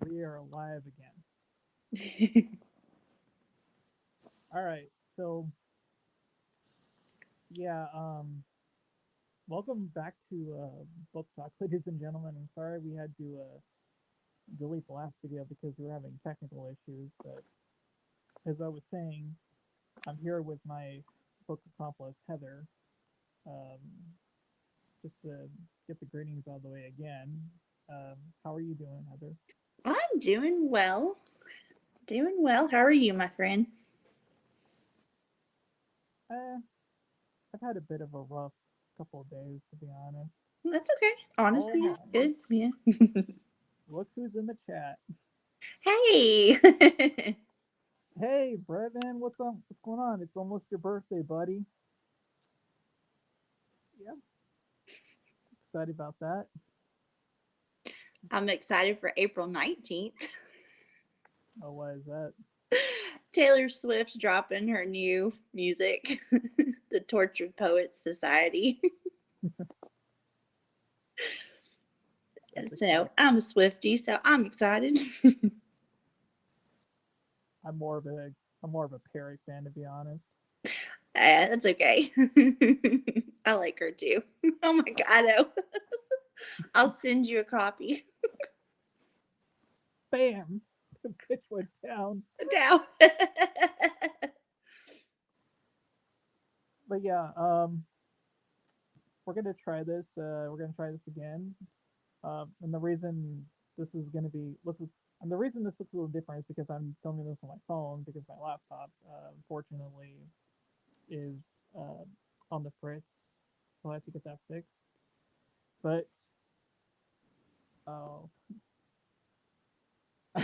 We are live again. All right. So yeah, welcome back to Book Talk, ladies and gentlemen. I'm sorry we had to delete the last video because we were having technical issues. But as I was saying, I'm here with my book accomplice Heather. Um, just to get the greetings out of the way again. How are you doing, Heather? I'm doing well. Doing well. How are you, my friend? Uh, I've had a bit of a rough couple of days, to be honest. That's okay. Oh Honesty is my! good. Yeah. Look who's in the chat. Hey. Hey, Brevin, what's up? What's going on? It's almost your birthday, buddy. Yeah, excited about that. I'm excited for April 19th. Oh, why is that? Taylor Swift's dropping her new music, The Tortured Poets Society. That's So exciting. I'm a Swiftie, so I'm excited. I'm more of a I'm more of a Perry fan, to be honest. That's okay. I like her too. Oh my God. Oh. I'll send you a copy. Bam! The pitch went down. Now. But yeah, we're gonna try this. We're gonna try this again. And the reason this is gonna be and the reason this looks a little different is because I'm filming this on my phone because my laptop, unfortunately, is uh, on the fritz. So I have to get that fixed. But oh, oh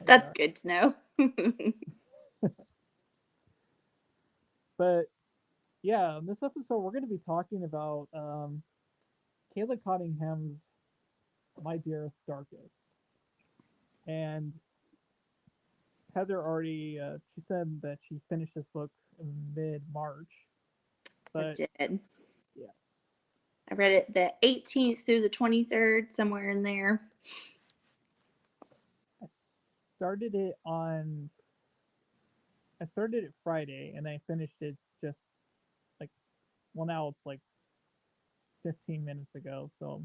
my That's god. good to know. But yeah, in this episode we're going to be talking about Kayla Cottingham's My Dearest Darkest. And Heather already she said that she finished this book in mid March. I But did. yes, I read it the 18th through the 23rd, somewhere in there. I started it on I started it Friday and I finished it just like now it's like 15 minutes ago. So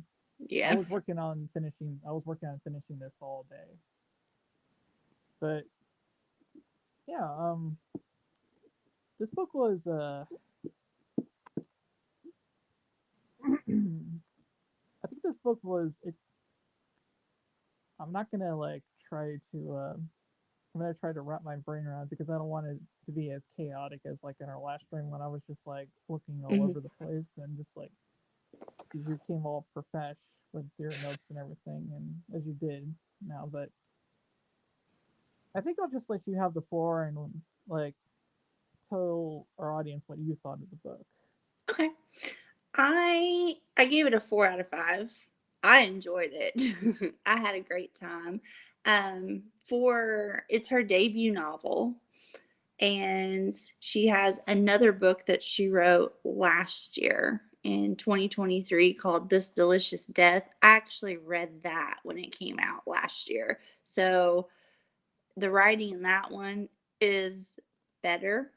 Yeah. I was working on finishing this all day. But yeah, this book was I think this book was it. I'm not gonna like try to I'm gonna try to wrap my brain around it because I don't want it to be as chaotic as like in our last stream when I was just like looking all Mhm. over the place and just like you came all profesh with your notes and everything and as you did now. But I think I'll just let you have the floor and like tell our audience what you thought of the book. Okay. I gave it a 4 out of 5. I enjoyed it. I had a great time. For it's her debut novel, and she has another book that she wrote last year in 2023 called This Delicious Death. I actually read that when it came out last year. So the writing in that one is better.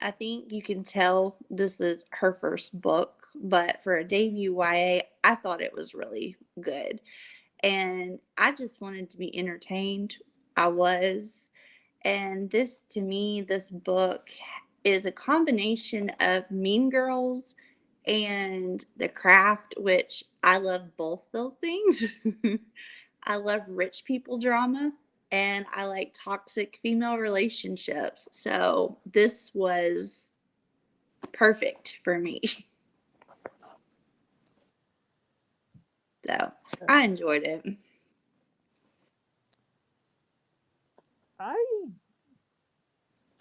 I think you can tell this is her first book, but for a debut YA, I thought it was really good. And I just wanted to be entertained. I was. And this, to me, this book is a combination of Mean Girls and The Craft, which I love both those things. I love rich people drama and I like toxic female relationships. So this was perfect for me. So Uh, I enjoyed it. I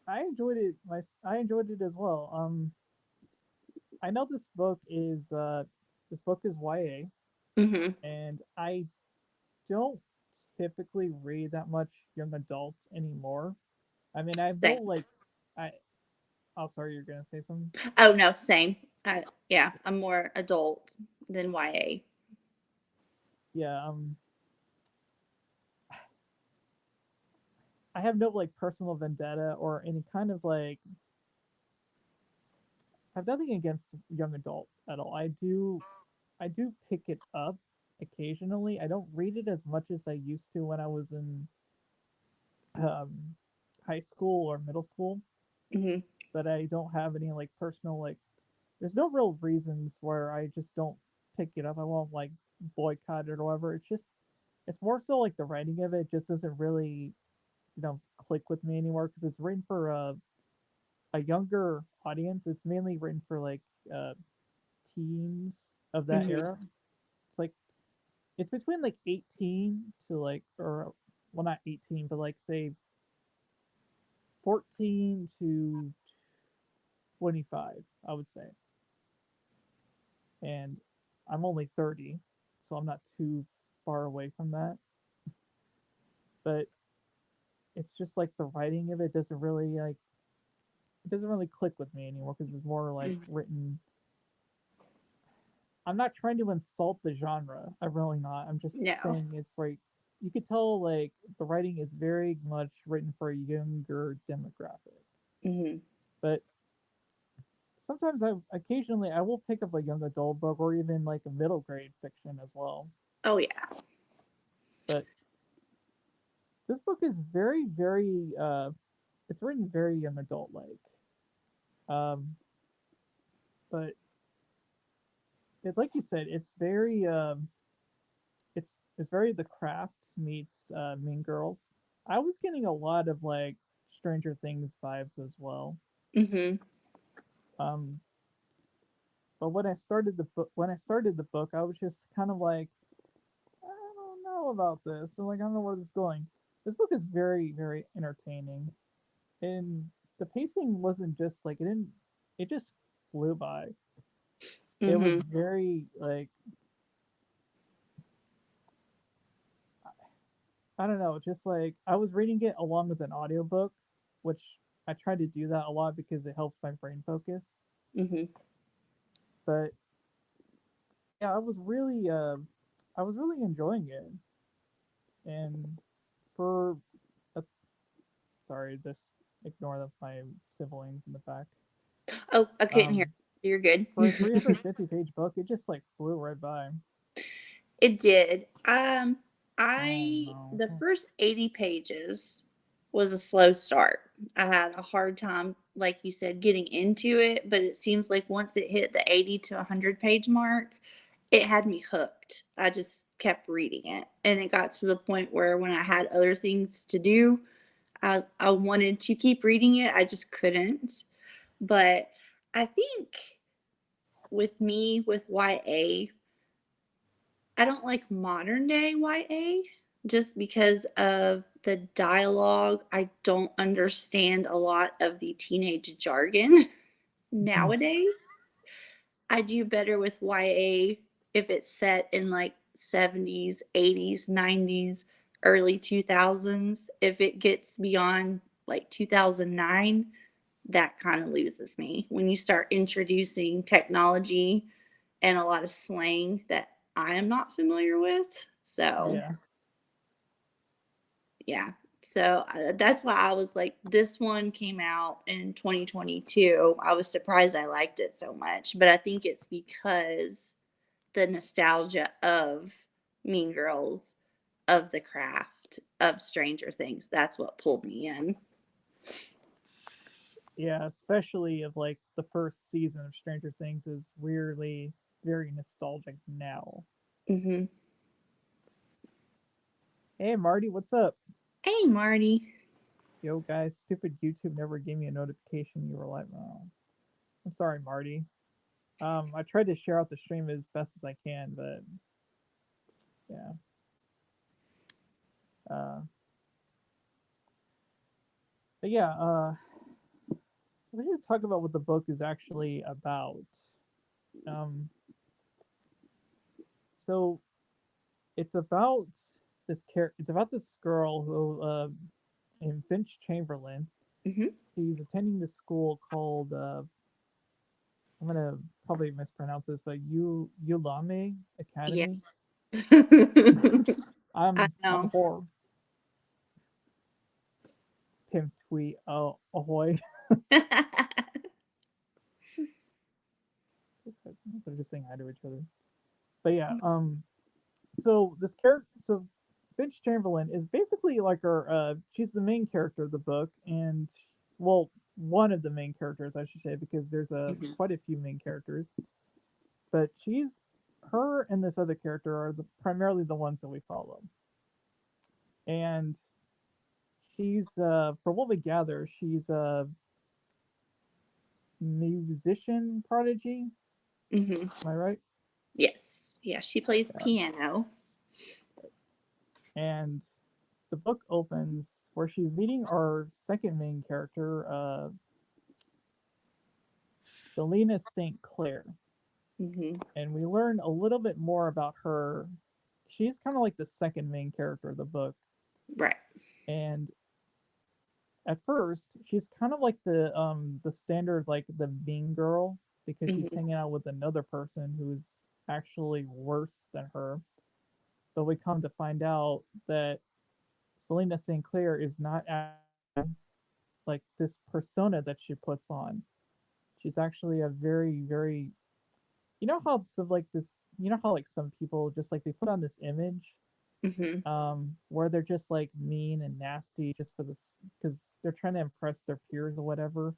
I enjoyed it as well. I know this book is YA Hmm. and I don't typically read that much young adults anymore. I mean, I Same. will like I oh sorry, you're gonna say something? Oh, no, same. Yeah, I'm more adult than YA. yeah, I have no like personal vendetta or any kind of like I have nothing against young adult at all. I do pick it up occasionally. I don't read it as much as I used to when I was in um, high school or middle school, Hmm. but I don't have any like personal like. There's no real reasons where I just don't pick it up. I won't like boycott it or whatever. It's more so like the writing of it just doesn't really click with me anymore because it's written for a younger audience. It's mainly written for like uh, teens of that Hmm. era. It's like it's between like 18 to like or well not 18 but like say 14 to 25 I would say. And I'm only 30, so I'm not too far away from that. But it's just like the writing of it doesn't really like it doesn't really click with me anymore because it's more like written. I'm not trying to insult the genre. I'm really not. I'm just No. saying it's like you could tell like the writing is very much written for a younger demographic. Hmm. But sometimes occasionally I will pick up a young adult book or even like a middle grade fiction as well. Oh yeah. But this book is very it's written very young adult like. Um but it like you said, it's it's very The Craft meets Mean Girls. I was getting a lot of like Stranger Things vibes as well. Hmm. Um but when I started the book, I was just kind of like I don't know about this. So like I don't know where this is going. This book is very entertaining, and the pacing wasn't just like it didn't. It just flew by. It was Hmm. very like I don't know, just like I was reading it along with an audiobook, which I try to do that a lot because it helps my brain focus. Hmm. But yeah, I was really enjoying it. And for uh, sorry, just ignore that's my siblings in the back. Oh, I couldn't hear. Um, You're good. for a 350 page book, it just like flew right by. It did. Oh I no. the first 80 pages was a slow start. I had a hard time, like you said, getting into it, but it seems like once it hit the 80 to 100 page mark, it had me hooked. I just kept reading it, and it got to the point where when I had other things to do, I wanted to keep reading it. I just couldn't. But I think with me with YA, I don't like modern day YA just because of the dialogue. I don't understand a lot of the teenage jargon nowadays. I do better with YA if it's set in like 70s, 80s, 90s, early 2000s. If it gets beyond like 2009, that kind of loses me. When you start introducing technology and a lot of slang that I am not familiar with. So, Yeah. yeah. So that's why I was like, this one came out in 2022. I was surprised I liked it so much, but I think it's because the nostalgia of Mean Girls, of The Craft, of Stranger Things. That's what pulled me in. Yeah, especially of like the first season of Stranger Things is weirdly very nostalgic now. Hmm. Hey Marty, what's up? Hey, Marty. Yo guys, stupid YouTube never gave me a notification you were like, oh, I'm sorry, Marty. I tried to share out the stream as best as I can, but yeah. Uh, but yeah, let's just talk about what the book is actually about. Um, so it's about it's about this girl who, named Finch Chamberlain. Hmm. She's attending this school called, I'm gonna probably mispronounce this, but Ulame Yeah. Academy. I I'm a know. whore. Pimp tweet. Oh, ahoy. They're just saying hi to each other. But yeah. So this character. So Finch Chamberlain is basically like her. She's the main character of the book, and well, one of the main characters, I should say, because there's Mhm. quite a few main characters. But her and this other character are primarily the ones that we follow. And she's, for what we gather, she's a musician prodigy. Mhm. Am I right? Yes. Yeah, she plays Yeah. piano. And the book opens where she's meeting our second main character, Selena St. Clair. Mhm. And we learn a little bit more about her. She's kind of like the second main character of the book. Right. And at first, she's kind of like the standard, like the mean girl, because she's Mhm. hanging out with another person who's actually worse than her. But we come to find out that Selena St. Clair is not actually like this persona that she puts on. She's actually a very, very, you know how some like this, you know how like some people just like they put on this image, Mhm. where they're just like mean and nasty just for this, because they're trying to impress their peers or whatever.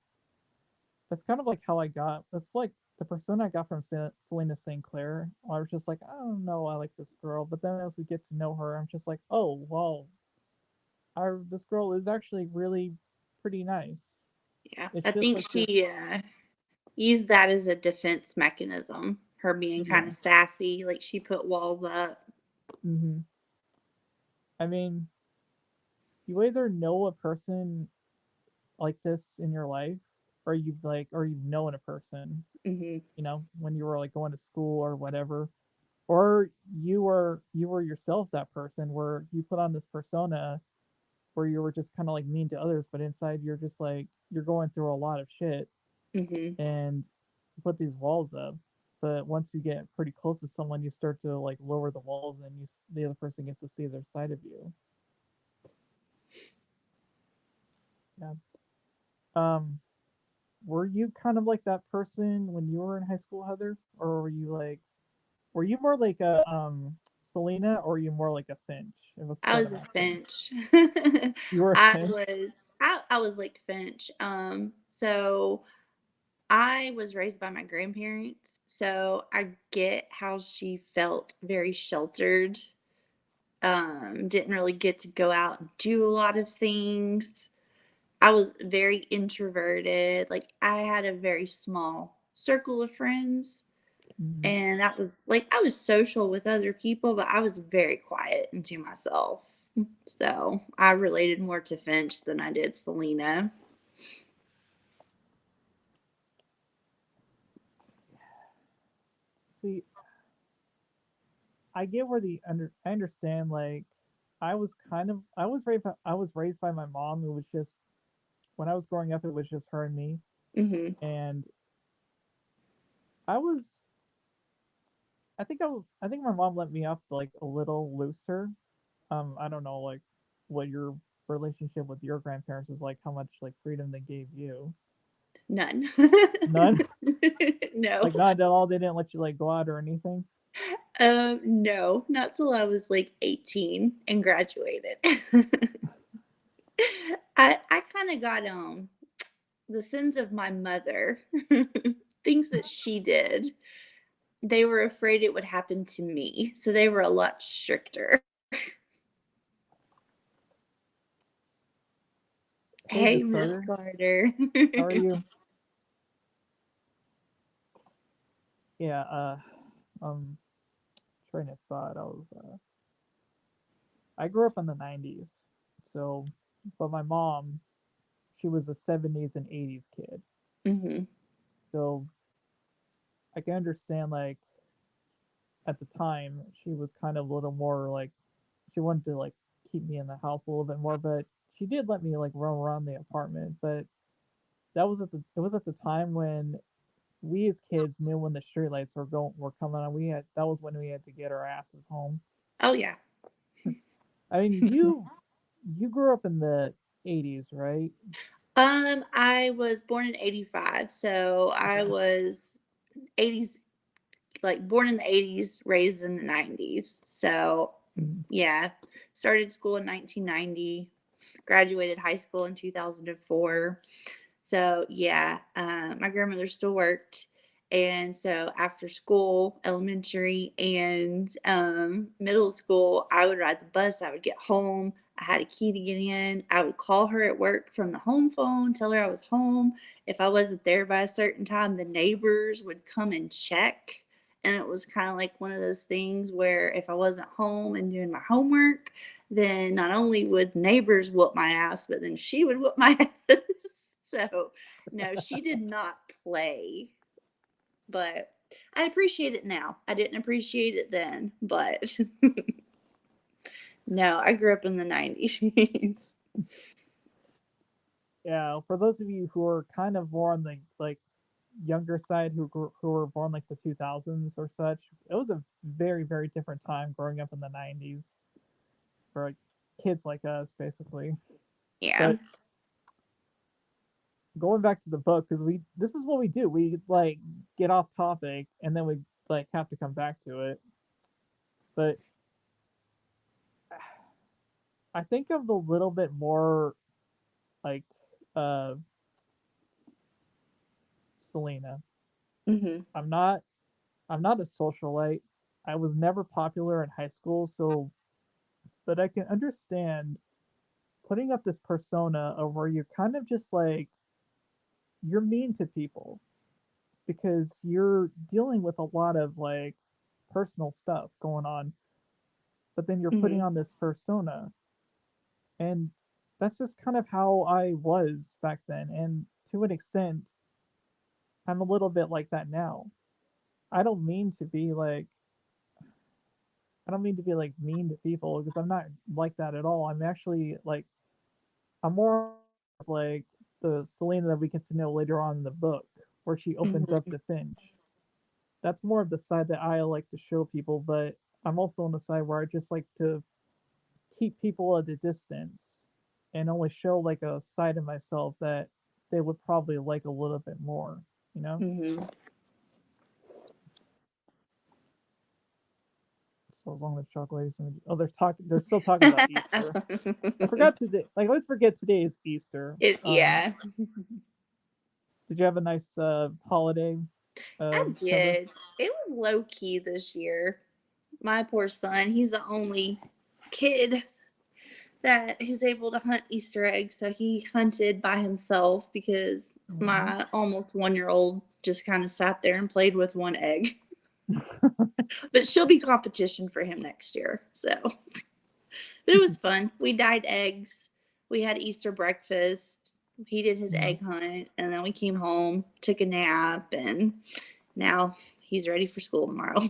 That's kind of like how I got. That's like the persona I got from Selena St. Clair. I was just like, I don't know, I like this girl. But then as we get to know her, I'm just like, oh, well, this girl is actually really pretty nice. Yeah. It's I just think like this. she used that as a defense mechanism. Her being kind Yeah. of sassy, like she put walls up. Hmm. I mean, you either know a person like this in your life, or you've known a person, Mhm. when you were like going to school or whatever, or you were yourself that person where you put on this persona where you were just kind of like mean to others, but inside you're just like you're going through a lot of shit Mhm. and you put these walls up. But once you get pretty close to someone, you start to like lower the walls, and the other person gets to see their side of you. Yeah. Um, were you kind of like that person when you were in high school, Heather, or were you more like a Selena, or were you more like a Finch? If that's I what was I'm a asking. Finch. You were a I Finch. was I was like Finch. So I was raised by my grandparents, so I get how she felt very sheltered. Didn't really get to go out and do a lot of things. I was very introverted. Like I had a very small circle of friends, Mm-hmm. and that was like I was social with other people, but I was very quiet and to myself. So I related more to Finch than I did Selena. See, I get where I understand. Like, I was raised by my mom. It was just when I was growing up, it was just her and me, Hmm. and I was I think my mom let me off like a little looser. I don't know like what your relationship with your grandparents is like, how much like freedom they gave you. None. None. No. Like not at all. They didn't let you like go out or anything. No, not till I was like 18 and graduated. I kind of got the sins of my mother, things that she did. They were afraid it would happen to me, so they were a lot stricter. Hey, Hey, Miss Miss Carter, Carter. how are you? Yeah. Um, train of thought. I grew up in the '90s, so but my mom, she was a '70s and '80s kid, Hmm. so I can understand like at the time she was kind of a little more like she wanted to like keep me in the house a little bit more, but she did let me like roam around the apartment. But it was at the time when we as kids knew when the streetlights were coming on. We had that was when we had to get our asses home. Oh yeah. I mean, you grew up in the '80s, right? I was born in 85, so I Okay. was 80s, like born in the 80s, raised in the 90s. So, Mhm. yeah, started school in 1990, graduated high school in 2004. So yeah, my grandmother still worked, and so after school, elementary and middle school, I would ride the bus. I would get home. I had a key to get in. I would call her at work from the home phone, tell her I was home. If I wasn't there by a certain time, the neighbors would come and check. And it was kind of like one of those things where if I wasn't home and doing my homework, then not only would neighbors whoop my ass, but then she would whoop my ass. So, no, she did not play, but I appreciate it now. I didn't appreciate it then, but no, I grew up in the 90s. Yeah, for those of you who are kind of more on the like younger side who were born like the 2000s or such, it was a very different time growing up in the '90s for like, kids like us, basically. Yeah. But going back to the book, because we this is what we do. We like get off topic and then we like have to come back to it. But I think of a little bit more like uh Selena. Hmm. I'm not I'm not a socialite. I was never popular in high school, so but I can understand putting up this persona of where you're kind of just like you're mean to people because you're dealing with a lot of like personal stuff going on, but then you're putting Hmm. on this persona. And that's just kind of how I was back then. And to an extent, I'm a little bit like that now. I don't mean to be like I don't mean to be like mean to people because I'm not like that at all. I'm actually like I'm more like the Selena that we get to know later on in the book, where she opens up Hmm. to Finch. That's more of the side that I like to show people, but I'm also on the side where I just like to keep people at a distance and only show like a side of myself that they would probably like a little bit more, you know? Hmm. So as long as chocolate they're still talking about Easter. I forgot today like I always forget today is Easter. Yeah, Did you have a nice holiday, I Heather? did. It was low key this year. My poor son, he's the only kid that is able to hunt Easter eggs. So he hunted by himself because Hmm. my almost 1 year old just kind of sat there and played with one egg. But she'll be competition for him next year. So, but it was fun. We dyed eggs. We had Easter breakfast. He did his Yeah. egg hunt, and then we came home, took a nap, and now he's ready for school tomorrow.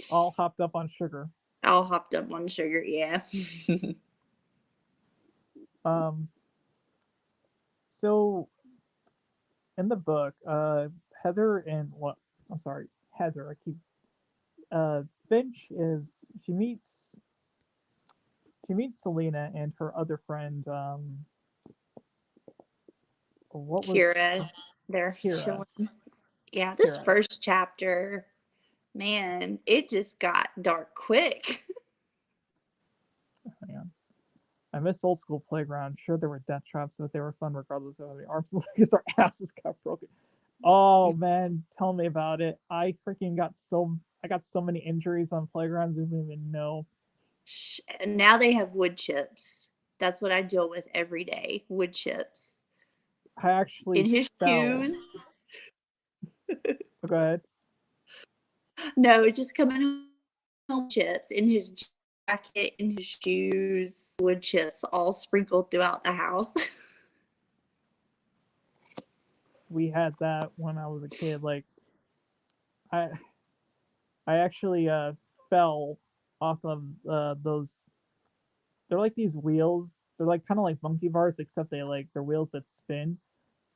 All hopped up on sugar. All hopped up on sugar. Yeah. Um, so in the book, Heather and what? I'm sorry, Heather. I keep Finch is she meets she meets Selena and her other friend. What was Kira, they're Kira? chilling. Yeah, this Kira. first chapter, man, it just got dark quick. Yeah. I miss old school playground. Sure, there were death traps, but they were fun regardless of how the arms because our asses got broken. Oh man, tell me about it. I got so many injuries on playgrounds you didn't even know. And now they have wood chips. That's what I deal with every day. Wood chips I in actually his fell. shoes. Oh, go ahead. No, just coming home chips in his jacket, in his shoes, wood chips all sprinkled throughout the house. We had that when I was a kid. Like I I actually fell off of those. They're like these wheels. They're like kind of like monkey bars, except they're wheels that spin.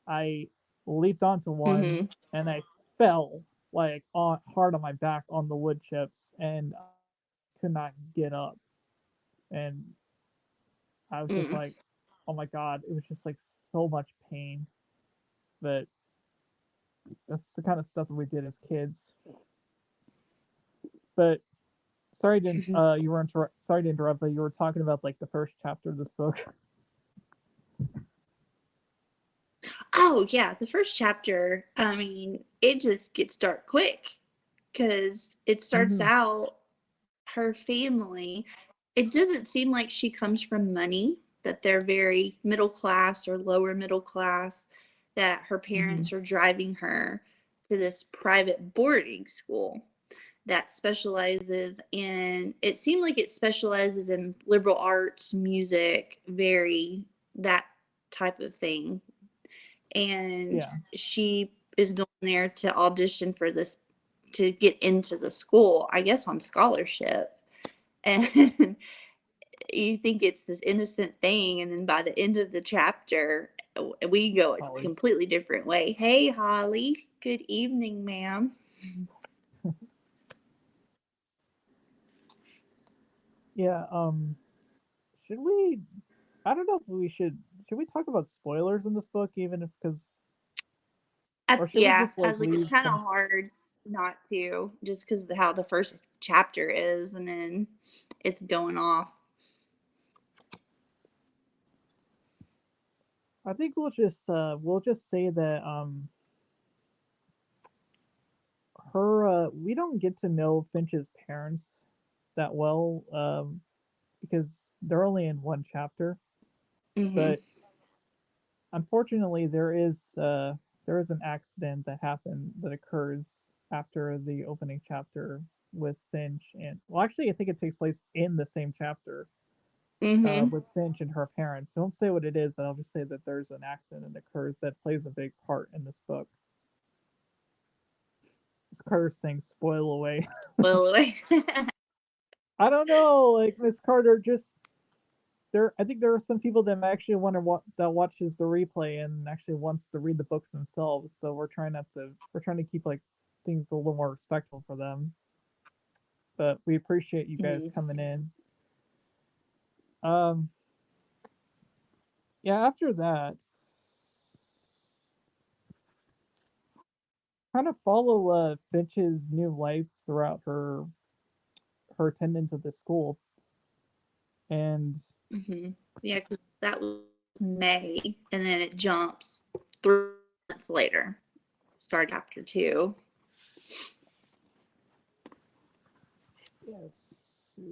I leaped onto one, Mhm. and I fell like on hard on my back on the wood chips, and I could not get up. And I was just Mm. like, oh my god, it was just like so much pain. But that's the kind of stuff that we did as kids. But sorry to sorry to interrupt, but you were talking about like the first chapter of this book. Oh yeah, the first chapter. I mean, it just gets dark quick because it starts Mm-hmm. out her family. It doesn't seem like she comes from money. That they're very middle class or lower middle class. That her Mm-hmm. parents are driving her to this private boarding school that specializes in. It seemed like it specializes in liberal arts, music, very that type of thing, and Yeah. she is going there to audition for this to get into the school, I guess on scholarship. And you think it's this innocent thing, and then by the end of the chapter, we go a Holly. completely different way. Hey, Holly. Good evening, ma'am. Yeah. Should we? I don't know if we should. Should we talk about spoilers in this book, even if because, or should we Yeah, just I like was like, it's leave kind some? of hard not to, just because of how the first chapter is, and then it's going off. I think we'll just say that her we don't get to know Finch's parents that well because they're only in one chapter, Hmm. but unfortunately there is an accident that happened that occurs after the opening chapter with Finch and well actually I think it takes place in the same chapter Hmm. with Finch and her parents. Don't say what it is, but I'll just say that there's an accident that occurs that plays a big part in this book. This Carter saying spoil away. Well, I don't know, like Miss Carter just there I think there are some people that actually want to that watches the replay and actually wants to read the books themselves. So we're trying to keep like things a little more respectful for them. But we appreciate you guys Mhm. coming in. Um, yeah. After that, kind of follow Finch's new life throughout her attendance at the school, and Mhm. Yeah, because that was May, and then it jumps 3 months later, start after two. yes, so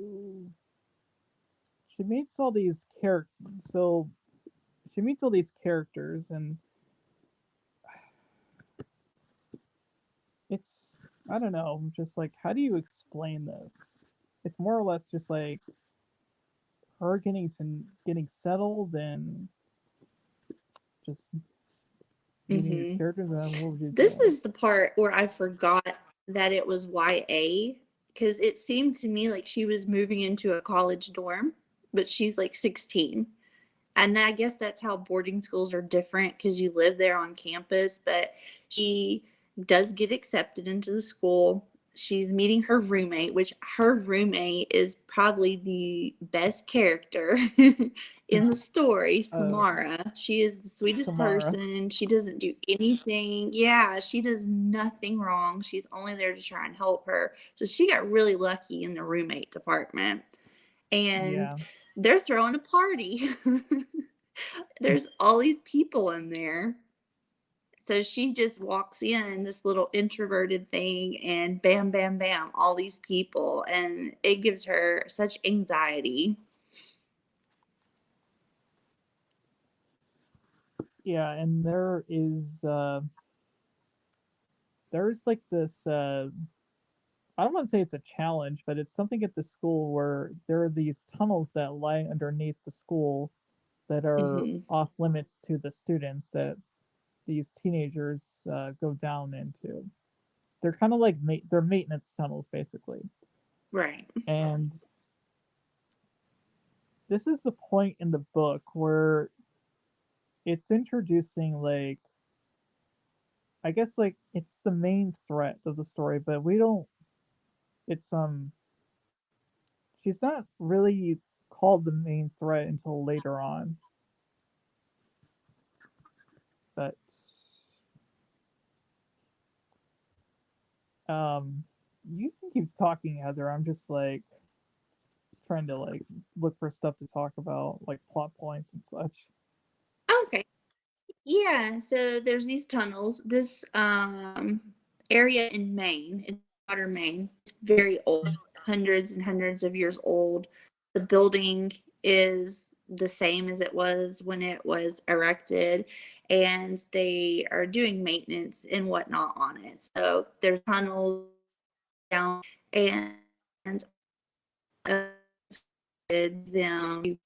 she meets all these characters. So she meets all these characters, and it's I don't know, just like how do you explain this? It's more or less just like her getting settled and just meeting these Hmm. characters. And what would you This say? is the part where I forgot that it was YA because it seemed to me like she was moving into a college dorm, but she's like 16. And I guess that's how boarding schools are different because you live there on campus. But she does get accepted into the school. She's meeting her roommate, which her roommate is probably the best character in the story, uh, Samara. She is the sweetest Samara. person. She doesn't do anything. Yeah, she does nothing wrong. She's only there to try and help her. So she got really lucky in the roommate department. And Yeah, they're throwing a party. There's all these people in there. So she just walks in, this little introverted thing, and bam, bam, bam, all these people. And it gives her such anxiety. yeah, and there's like this I don't want to say it's a challenge, but it's something at the school where there are these tunnels that lie underneath the school that are Hmm. off limits to the students that these teenagers go down into. They're kind of like they're maintenance tunnels basically. Right. And this is the point in the book where it's introducing like I guess like it's the main threat of the story, but we don't. It's she's not really called the main threat until later on. But um, you can keep talking, Heather. I'm just like trying to like look for stuff to talk about, like plot points and such. Okay. Yeah, so there's these tunnels. This area in Maine, in modern Maine, it's very old, hundreds and hundreds of years old. The building is the same as it was when it was erected, and they are doing maintenance and whatnot on it. So there's tunnels down, and them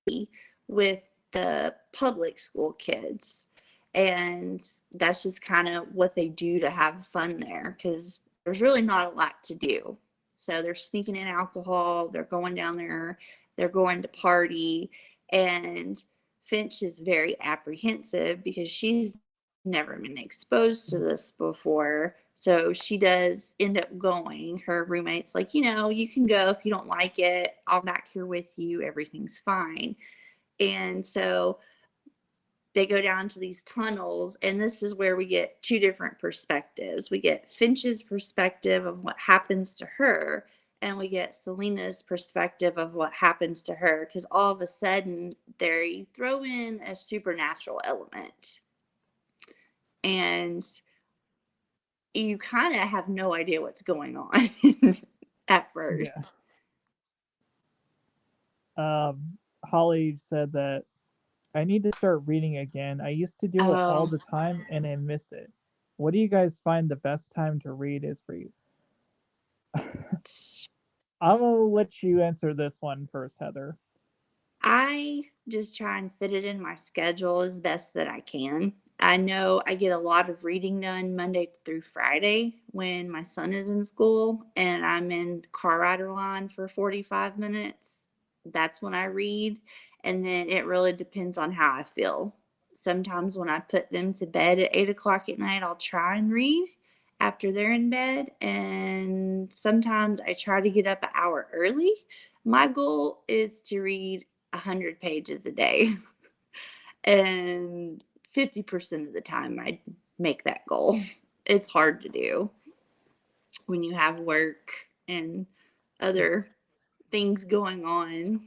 with the public school kids. And that's just kind of what they do to have fun there because there's really not a lot to do. So they're sneaking in alcohol, they're going down there, they're going to party. And Finch is very apprehensive because she's never been exposed to this before. So she does end up going. Her roommate's like, you can go if you don't like it. I'll be back here with you. Everything's fine. And so they go down to these tunnels, and this is where we get two different perspectives. We get Finch's perspective of what happens to her, and we get Selena's perspective of what happens to her, because all of a sudden they throw in a supernatural element. And you kind of have no idea what's going on at first. Yeah. Holly said that I need to start reading again. I used to do it all Oh, the time and I miss it. What do you guys find the best time to read is for you? I'm gonna let you answer this one first, Heather. I just try and fit it in my schedule as best that I can. I know I get a lot of reading done Monday through Friday when my son is in school and I'm in car rider line for 45 minutes. That's when I read. And then it really depends on how I feel. Sometimes when I put them to bed at 8 o'clock at night, I'll try and read after they're in bed. And sometimes I try to get up an hour early. My goal is to read 100 pages a day. And 50% of the time, I make that goal. It's hard to do when you have work and other things going on.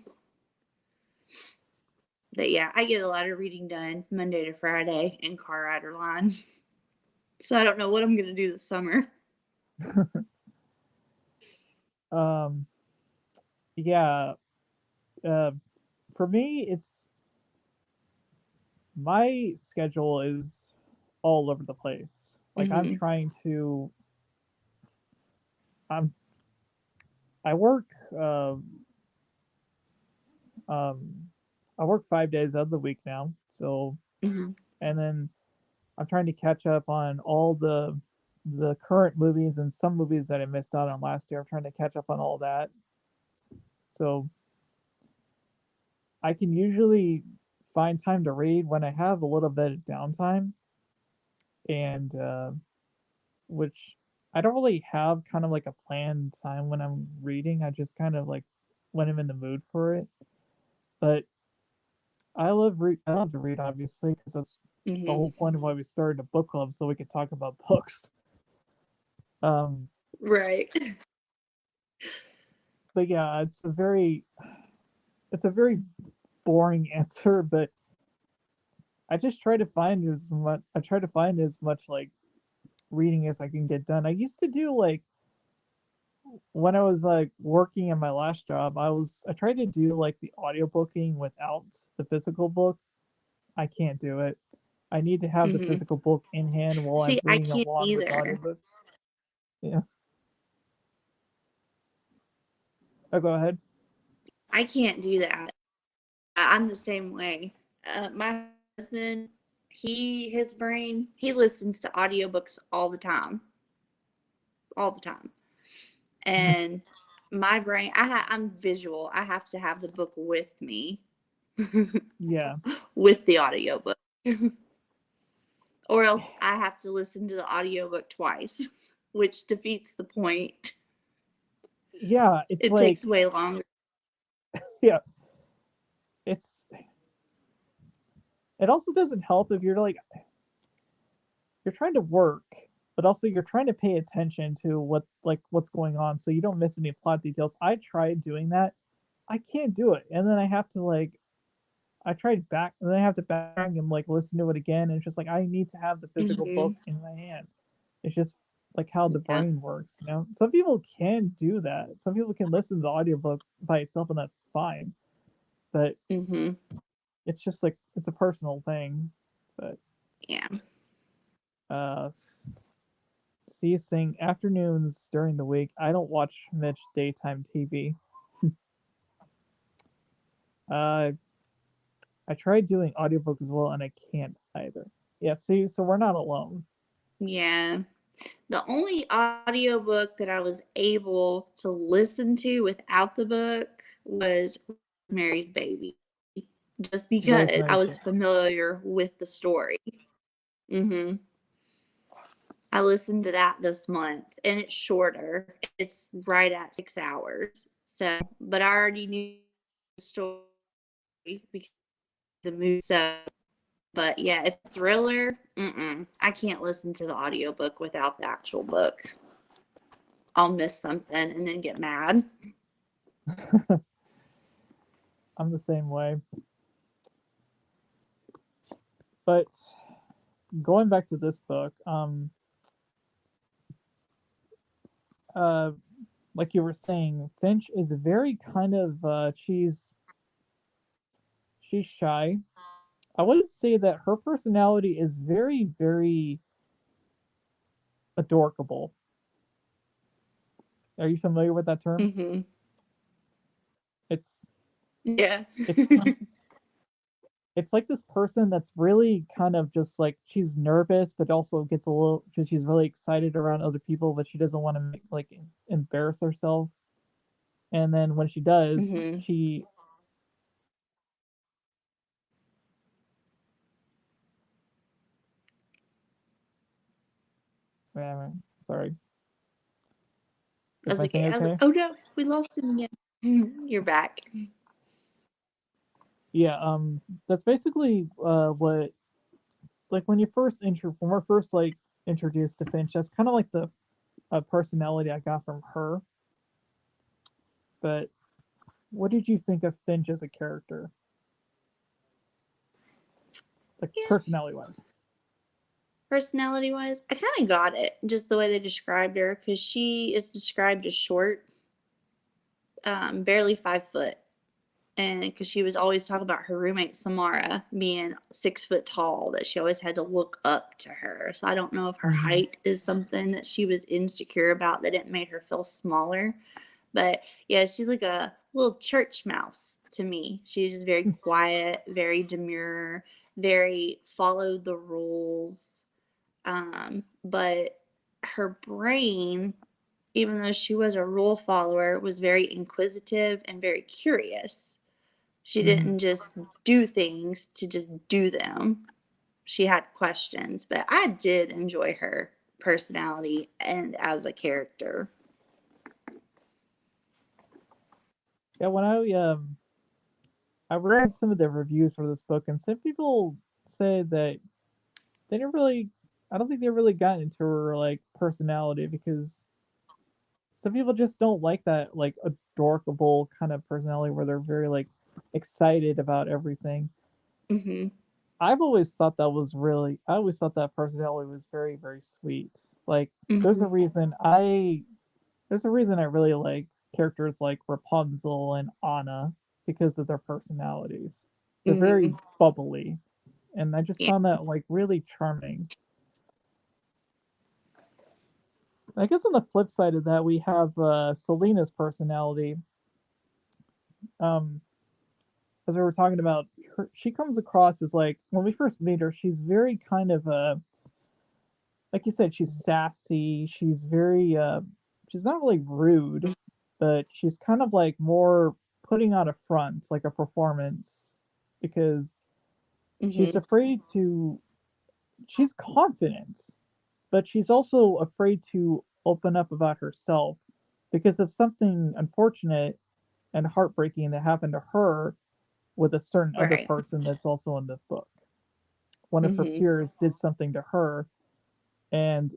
But yeah, I get a lot of reading done Monday to Friday in car rider line. So I don't know what I'm going to do this summer. um, yeah. Uh, for me, it's my schedule is all over the place. Like I'm Mm-hmm. trying to. I'm. I work. Um, I work 5 days out of the week now. So, Mm-hmm. and then I'm trying to catch up on all the current movies and some movies that I missed out on last year. I'm trying to catch up on all that. So I can usually find time to read when I have a little bit of downtime, and which I don't really have kind of like a planned time when I'm reading. I just kind of like when I'm in the mood for it. But I love to read obviously because that's the Mm-hmm. whole point of why we started a book club so we could talk about books. Um, Right. but yeah, it's a very boring answer, but I just try to find as much like reading as I can get done. I used to do like when I was like working in my last job, I tried to do like the audiobooking without the physical book. I can't do it. I need to have the Mm-hmm. physical book in hand while I'm See, I reading can't along with the either. audiobook. Yeah. Oh, go ahead. I can't do that. I'm the same way. My husband, his brain, he listens to audiobooks all the time. And my brain, I'm visual. I have to have the book with me, Yeah. with the audiobook, or else I have to listen to the audiobook twice, which defeats the point. Yeah, it's It like takes way longer. yeah, it's it also doesn't help if you're like you're trying to work, but also you're trying to pay attention to what's going on so you don't miss any plot details. I tried doing that. I can't do it. And then I have to like I tried back and then I have to backtrack and like listen to it again and it's just like I need to have the physical book Hmm. in my hand. It's just like how the Yeah. brain works, you know? Some people can do that. Some people can listen to the audiobook by itself and that's fine. But Hmm. it's just like it's a personal thing. But Yeah. uh see saying afternoons during the week, I don't watch much daytime TV. Uh I tried doing audiobook as well and I can't either. Yeah, see, so we're not alone. Yeah. The only audiobook that I was able to listen to without the book was Rosemary's Baby, just because I Rosemary's was Baby. familiar with the story. Hmm. I listened to that this month, and it's shorter. It's right at 6 hours. So, but I already knew the story because of the movie. So, but yeah, if it's a thriller, I can't listen to the audiobook without the actual book. I'll miss something and then get mad. I'm the same way. But going back to this book, uh, like you were saying, Finch is very kind of she's shy. I wouldn't say that her personality is very, very adorable. Are you familiar with that term? Hmm. It's Yeah. it's it's like this person that's really kind of just like she's nervous, but also gets a little because she's really excited around other people, but she doesn't want to make like embarrass herself. And then when she does, Hmm. she sorry, I is was my like, thing I was like, okay? oh no, we lost him again. You're back. Yeah, that's basically what like when you first intro when we're first like introduced to Finch, that's kind of like the personality I got from her. But what did you think of Finch as a character, like Yeah. personality wise? Personality wise, I kind of got it just the way they described her because she is described as short, barely 5 foot. And because she was always talking about her roommate Samara being 6 foot tall, that she always had to look up to her. So I don't know if her Mm-hmm. height is something that she was insecure about that it made her feel smaller. But yeah, she's like a little church mouse to me. She's just very quiet, very demure, very follow the rules. But her brain, even though she was a rule follower, was very inquisitive and very curious. She Mm-hmm. didn't just do things to just do them. She had questions, but I did enjoy her personality and as a character. Yeah, when I read some of the reviews for this book, and some people say that they didn't really. I don't think they really got into her like personality because some people just don't like that like adorable kind of personality where they're very like excited about everything. Hmm. I always thought that personality was very, very sweet. Like there's Hmm. a reason I there's a reason I really like characters like Rapunzel and Anna because of their personalities. They're very Hmm. bubbly, and I just Yeah. found that like really charming. I guess on the flip side of that, we have Selena's personality. Um, as we were talking about, she comes across as like when we first meet her, she's very kind of like you said, she's sassy. She's very she's not really rude, but she's kind of like more putting on a front, like a performance, because she's Hmm. afraid to she's confident, but she's also afraid to open up about herself because of something unfortunate and heartbreaking that happened to her with a certain other Right. person that's also in the book. One of her Mhm. peers did something to her, and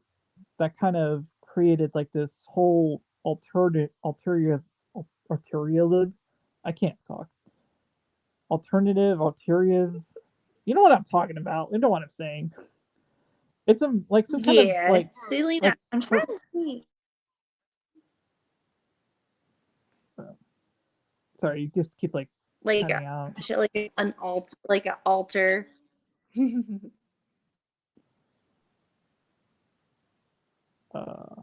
that kind of created like this whole alternative. I can't talk. Alternative. You know what I'm talking about. You know what I'm saying. It's like some kind of Yeah, Selena. like I'm her. trying to think. Uh, sorry, you just keep like Like cutting out. an like an altar. Uh,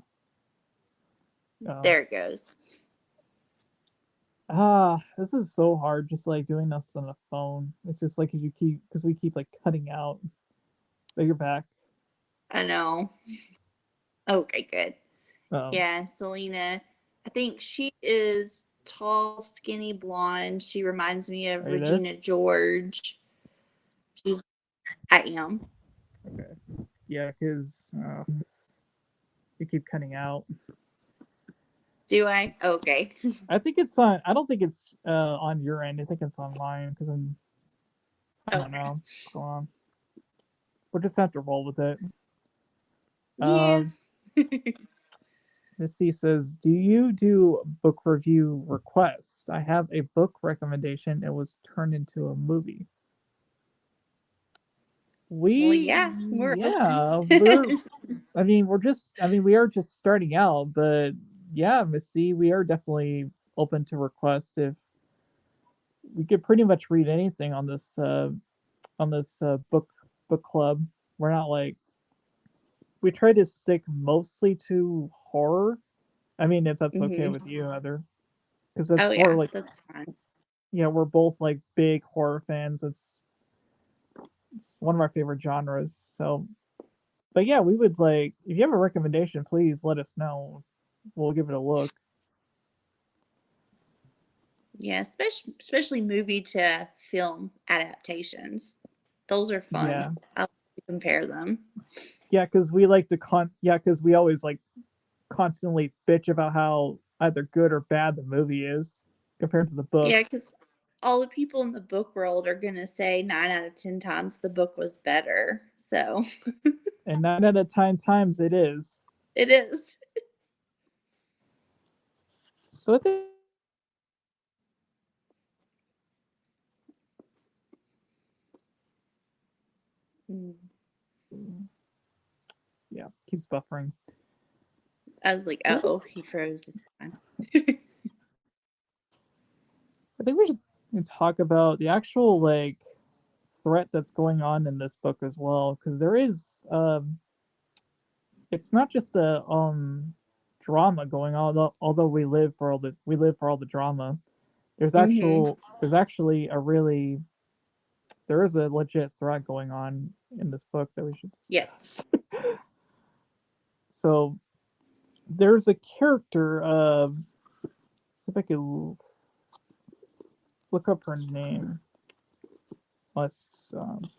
uh, There it goes. this is so hard. Just like doing this on the phone. It's just like because we keep like cutting out. But you're back. I know. Okay, good. Um, Yeah, Selena. I think she is tall, skinny, blonde. She reminds me of are you there? Regina George. She's I am. Okay. Yeah, because uh, you keep cutting out. Do I? Okay. I think it's on. I don't think it's on your end. I think it's on mine because I'm. I don't Okay. know what's going on. We'll just have to roll with it. Yeah. Missy says, "Do you do book review requests? I have a book recommendation. It was turned into a movie. Well, We, yeah, we're open. yeah, we're. I mean, we're just. I mean, we are just starting out, but yeah, Missy, we are definitely open to requests. If we could pretty much read anything on this book club. We're not like we try to stick mostly to horror. I mean, if that's okay Hmm. with you, Heather, because that's Oh we're yeah, like that's fine. yeah, we're both like big horror fans. It's one of our favorite genres. So, but yeah, we would like if you have a recommendation, please let us know. We'll give it a look. Yeah, especially movie to film adaptations. Those are fun. Yeah, I like to compare them. yeah, because we like to yeah, because we always like constantly bitch about how either good or bad the movie is compared to the book. Yeah, because all the people in the book world are gonna say 9 out of 10 times the book was better. So And 9 out of 10 times it is. it is. So I think we should just get into it. Mm. Yeah, keeps buffering. I was like, So I think oh, he froze. It's fine. I think we should talk about the actual like threat that's going on in this book as well, because there is it's not just the drama going on. Although we live for all the drama. Hmm. There's actually a really there is a legit threat going on in this book that we should Yes. discuss. So there's a character. See if I could look up her name. Let's um,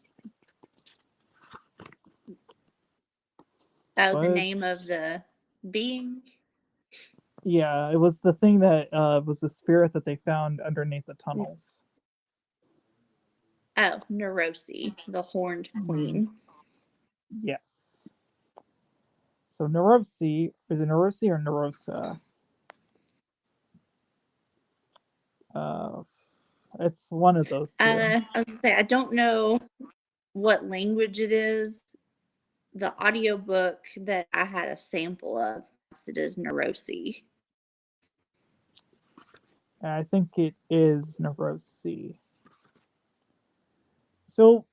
Oh, the what? name of the being. Yeah, it was the thing that was the spirit that they found underneath the tunnels. Oh, Neurosi, the horned Mm, queen. yes. So Neurosi is it Neurosi or Neurosa? Uh, it's one of those two. I was gonna say I don't know what language it is. The audiobook that I had a sample of it is Neurosi. I think it is Neurosi. So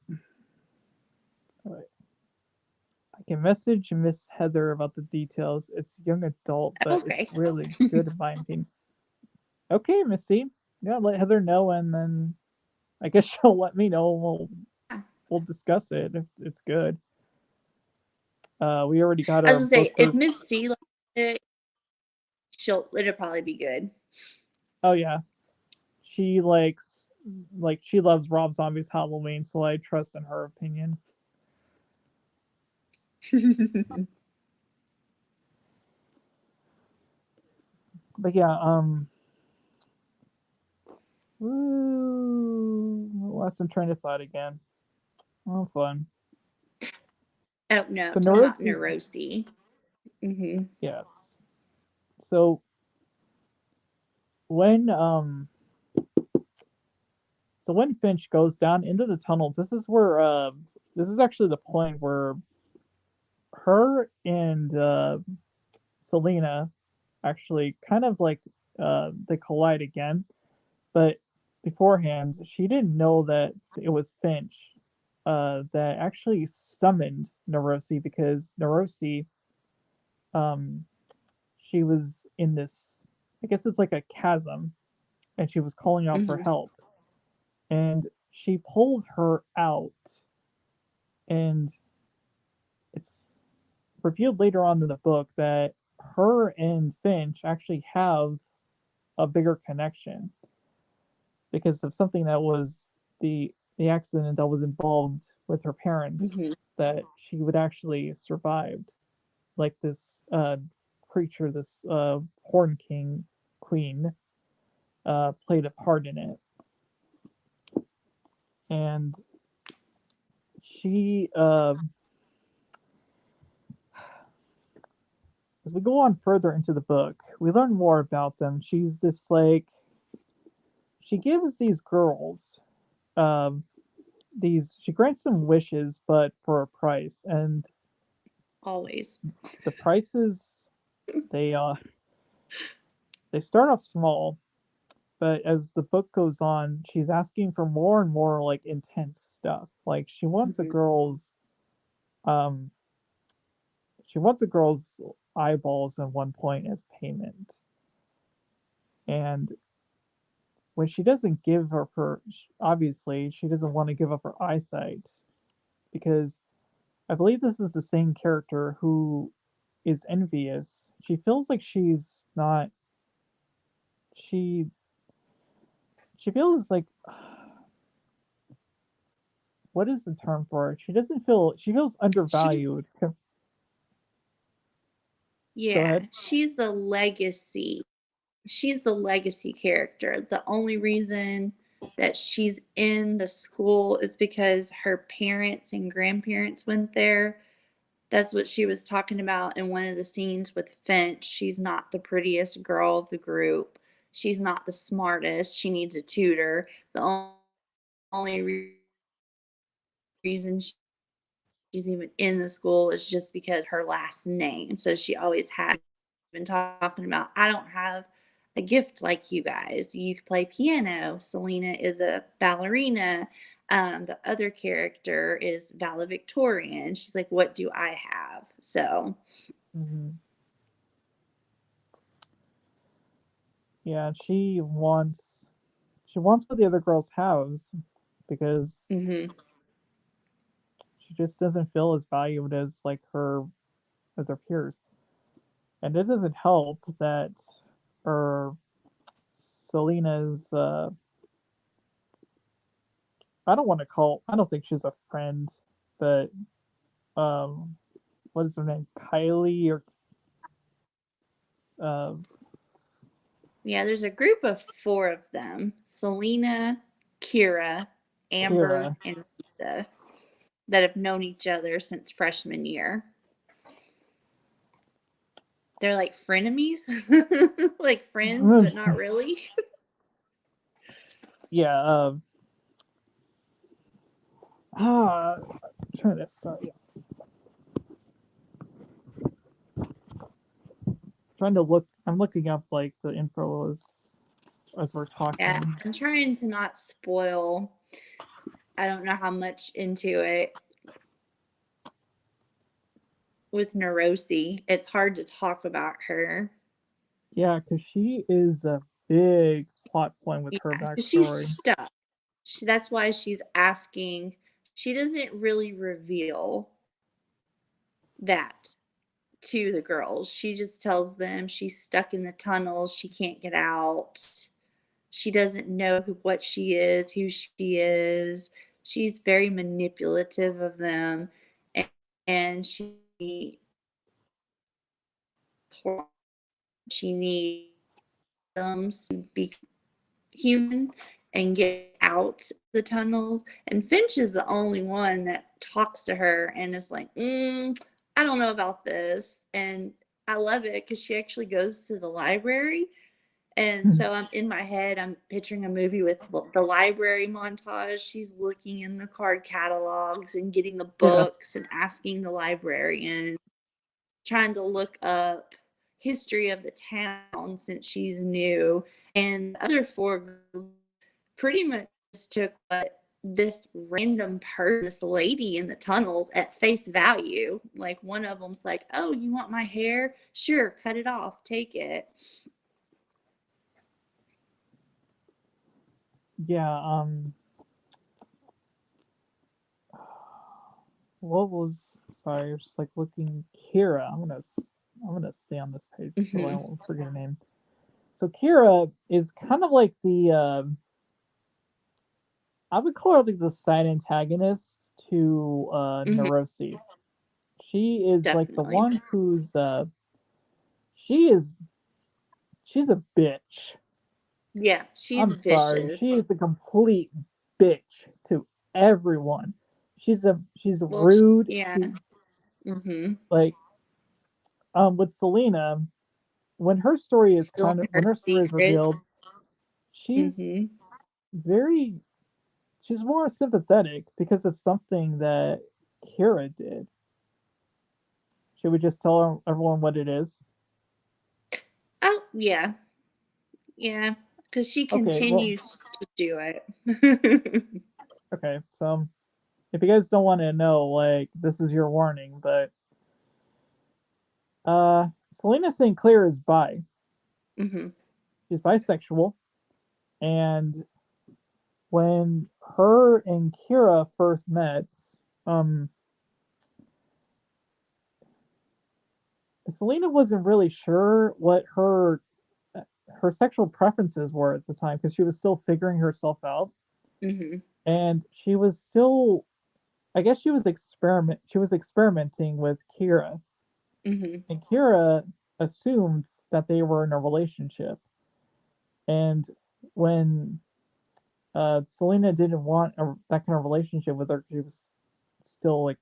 I can message Miss Heather about the details. It's young adult, but it's Okay. really good in my opinion. Okay, Missy. Yeah, let Heather know, and then I guess she'll let me know. We'll discuss it if it's good. We already got I was our gonna say book. if Miss C likes it, it'll probably be good. Oh yeah, she likes she loves Rob Zombie's Halloween, so I trust in her opinion. But yeah, lost some train of thought again. Oh, fun. Oh no, So talking about Neurosi, Neurosi. Hmm. yes. So when so when Finch goes down into the tunnels, this is where this is actually the point where her and Selena actually kind of like they collide again. But beforehand, she didn't know that it was Finch that actually summoned Neurosi because Neurosi um she was in this, I guess it's like a chasm, and she was calling out for Hmm. help, and she pulled her out, and it's revealed later on in the book that her and Finch actually have a bigger connection because of something that was the accident that was involved with her parents, Hmm. that she would actually survived, like this creature, this horn king queen played a part in it. And she as we go on further into the book, we learn more about them. She's this like, she gives these girls um she grants them wishes but for a price, and Always. the prices, they they start off small, but as the book goes on, she's asking for more and more like intense stuff. Like Hmm. um she wants a girl's eyeballs at one point as payment. And when she doesn't give up her, obviously she doesn't want to give up her eyesight, because I believe this is the same character who is envious. She feels like she's not, she she feels like, what is the term for it? She doesn't feel, she feels She's undervalued. Go yeah, ahead. she's the legacy character. The only reason that she's in the school is because her parents and grandparents went there. That's what she was talking about in one of the scenes with Finch. She's not the prettiest girl of the group. She's not the smartest. She needs a tutor. The only reason she's even in the school is just because of her last name. So she always had, been talking about, I don't have a gift like you guys. You can play piano. Selena is a ballerina. The other character is valedictorian. She's like, what do I have? So, Hmm. Yeah, she wants what the other girls have, because mm-hmm, she just doesn't feel as valued as like her peers. And it doesn't help that her Selena's I don't think she's a friend, but um what is her name? Kylie or uh yeah, there's a group of four of them: Selena, Kira, Amber, Kira. and Lisa, that have known each other since freshman year. They're like frenemies, like friends, but not really. Yeah, trying to sorry. Trying to look, I'm looking up like the info as we're Yeah, talking. I'm trying to not spoil. I don't know how much into it with Neurosi. It's hard to talk about her. Yeah, because she is a big plot point with her Yeah, because she's backstory. stuck. That's why she's asking. She doesn't really reveal that to the girls. She just tells them she's stuck in the tunnels. She can't get out. She doesn't know what she is, who she is. She's very manipulative of them. And she she needs items to be human and get out of the tunnels. And Finch is the only one that talks to her and is like, I don't know about this. And I love it because she actually goes to the library. And so I'm in my head, I'm picturing a movie with the library montage. She's looking in the card catalogs and getting the Yeah. books and asking the librarian, trying to look up history of the town since she's new. And the other four girls pretty much just took what this random person, this lady in the tunnels, at face value. Like one of them's like, "Oh, you want my hair? Sure, cut it off, take it." Yeah. What was? Sorry, I was just like looking. Kira. I'm gonna stay on this page so I Mm-hmm. won't forget her name. So Kira is kind of like the I would call her like the side antagonist to Mm-hmm. Neurosi. She is like the Definitely. one who's she is she's a bitch. Yeah, she's I'm sorry. vicious. She is a complete bitch to everyone. She's Well, rude. yeah. She Mm-hmm. like with Selena when her story is Stealing her when her story is secrets. revealed, she's Mm-hmm. very she's more sympathetic because of something that Kira did. Should we just tell everyone what it is? Oh, yeah. Yeah. Because she Okay, well, continues to do it. okay. So if you guys don't want to know, like this is your warning, but Selena St. Clair is bi. Mm-hmm. She's bisexual, and when her and Kira first met, um, Selena wasn't really sure what her sexual preferences were at the time because she was still figuring herself out, Mm-hmm. and she was still, I guess, she was experimenting with Kira, Mm-hmm. and Kira assumed that they were in a relationship, and when Selena didn't want that kind of relationship with her, she was still like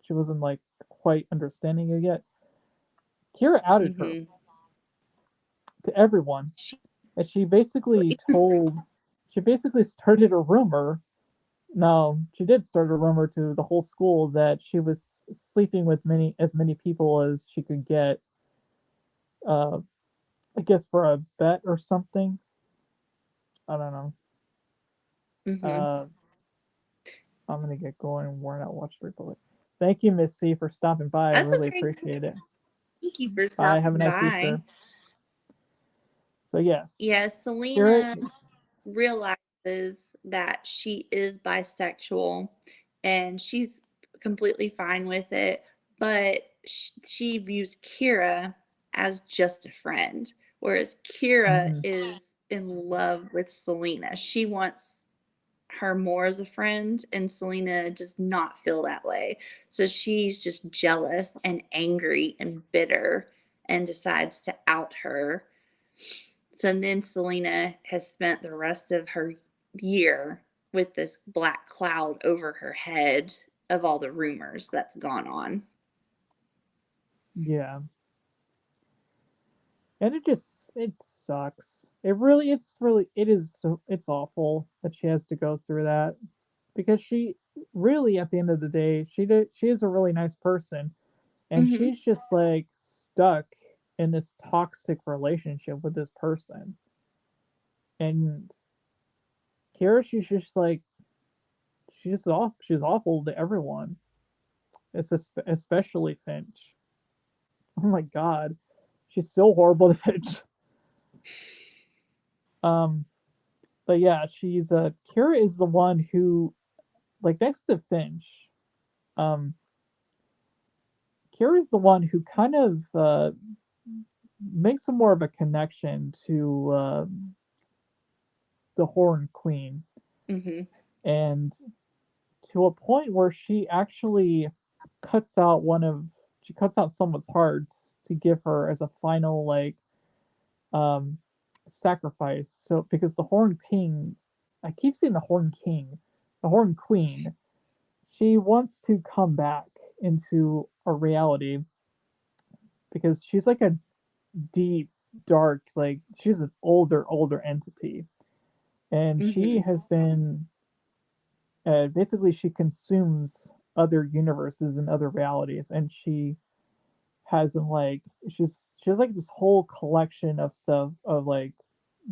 she wasn't like quite understanding it yet. Kira outed her Mm-hmm. to everyone, She, and she basically started a rumor. No, she did start a rumor to the whole school that she was sleeping with many people as she could get. Uh, I guess for a bet or something. I don't know. mm-hmm. Uh, I'm gonna get going and worn out. Watch the replay. Thank you, Miss C, for stopping by. I That's really okay. appreciate it. Thank you for Bye. Have a stopping nice by. Easter. So yes, Yeah, Kira. Selena realizes that she is bisexual and she's completely fine with it, but she views Kira as just a friend, whereas Kira Mhm. is in love with Selena. She wants her more as a friend, and Selena does not feel that way. So she's just jealous and angry and bitter and decides to out her. So then Selena has spent the rest of her year with this black cloud over her head of all the rumors that's gone on. Yeah, and it sucks. It's awful that she has to go through that because she really at the end of the day she is a really nice person and Mm-hmm. she's just like stuck in this toxic relationship with this person. And Kara, she's awful to everyone. Especially Finch. Oh my god, she's so horrible to Finch. Um, but yeah, she's Kara is the one who like next to Finch. Um, Kara is the one who kind of makes a more of a connection to the Horn Queen, Mm-hmm. and to a point where she actually cuts out one of she cuts out someone's heart to give her as a final like um sacrifice. So because the Horn King, I keep saying the Horn King, the Horn Queen, she wants to come back into a reality because she's like a deep, dark, like she's an older entity, and she Mhm. has been basically she consumes other universes and other realities, and she has like she has like this whole collection of stuff of like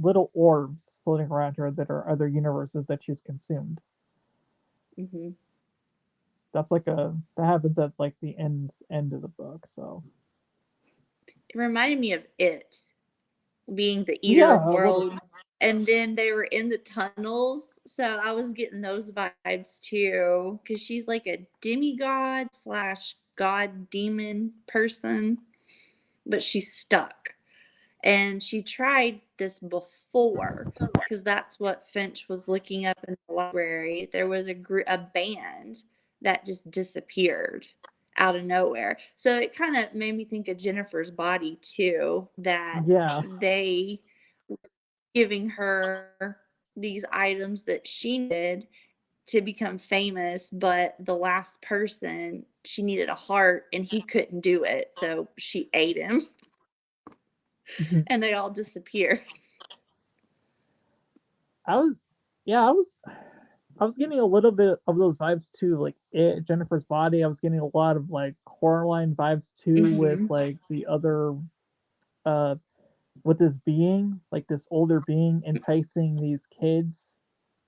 little orbs floating around her that are other universes that she's consumed. Mhm. That's like a that happens at like the end of the book. So It reminded me of It, being the eater yeah, of a little. worlds. And then they were in the tunnels. So I was getting those vibes too. Because she's like a demigod slash god demon person, but she's stuck. And she tried this before because that's what Finch was looking up in the library. There was a band that just disappeared out of nowhere. So it kind of made me think of Jennifer's Body too, that Yeah. they giving her these items that she needed to become famous, but the last person, she needed a heart and he couldn't do it. So she ate him and they all disappeared. I was yeah, I was getting a little bit of those vibes too, like Jennifer's Body. I was getting a lot of like Coraline vibes too, with Mhm. like the other uh with this being, like this older being enticing these kids,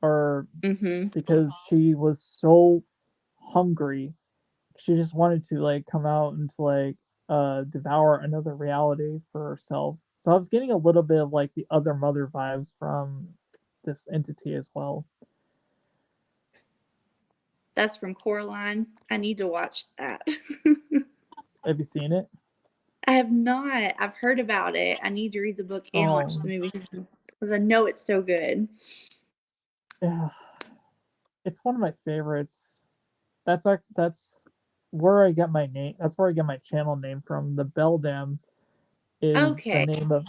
or Mhm. because she was so hungry, she just wanted to like come out and to like devour another reality for herself. So I was getting a little bit of like the other mother vibes from this entity as well. That's from Coraline. I need to watch that. Have you seen it? I have not. I've heard about it. I need to read the book and watch Oh, the movie because I know it's so good. yeah, it's one of my favorites. That's where I get my name. That's where I get my channel name from. The Beldam is the Okay. name of,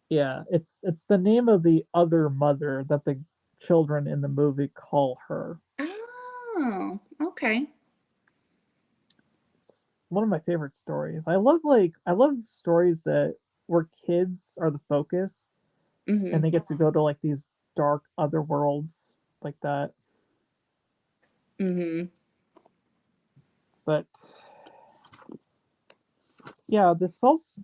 yeah. It's the name of the other mother that the children in the movie call her. Oh, okay. It's one of my favorite stories. I love stories that where kids are the focus and Mhm. they get to go to like these dark other worlds like that. Mhm. But yeah, this also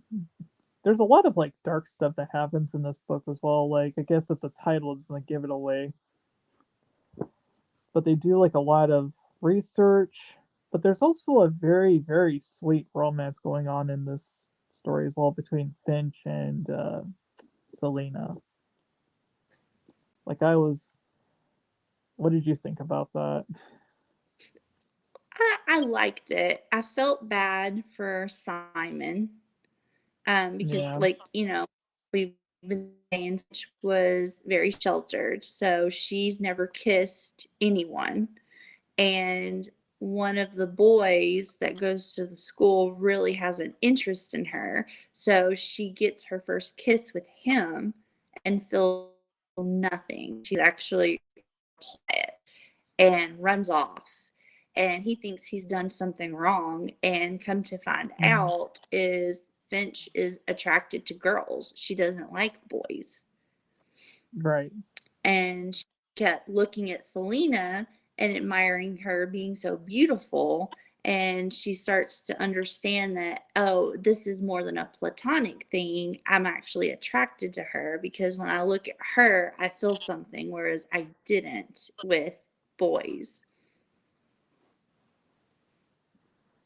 there's a lot of like dark stuff that happens in this book as well. Like I guess that the title doesn't give it away, but they do like a lot of research. But there's also a very sweet romance going on in this story as well between Finch and Selena. Like I was, what did you think about that? I liked it. I felt bad for Simon, because, Yeah, like, we've been saying Finch was very sheltered, so she's never kissed anyone. And one of the boys that goes to the school really has an interest in her. So she gets her first kiss with him and feels nothing. She's actually quiet and runs off. And he thinks he's done something wrong. And come to find mhm, out, is Finch is attracted to girls. She doesn't like boys. right. And she kept looking at Selena and admiring her being so beautiful. And she starts to understand that, oh, this is more than a platonic thing. I'm actually attracted to her because when I look at her, I feel something, whereas I didn't with boys.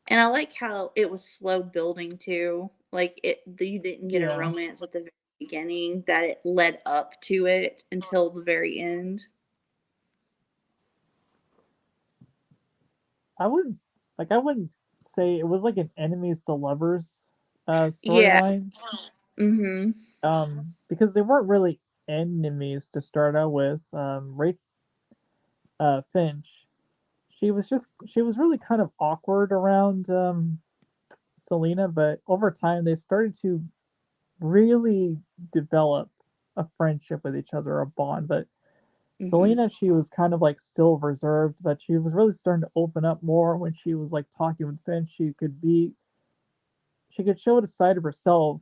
And I like how it was slow building too. Like you didn't get a Yeah, romance at the very beginning, that it led up to it until the very end. I wouldn't I wouldn't say it was like an enemies to lovers Yeah. storyline. Mhm. Because they weren't really enemies to start out with. Finch, she was really kind of awkward around Selena, but over time they started to really develop a friendship with each other, a bond. But Mm-hmm. Selena, she was kind of like still reserved, but she was really starting to open up more when she was like talking with Finch. She could show a side of herself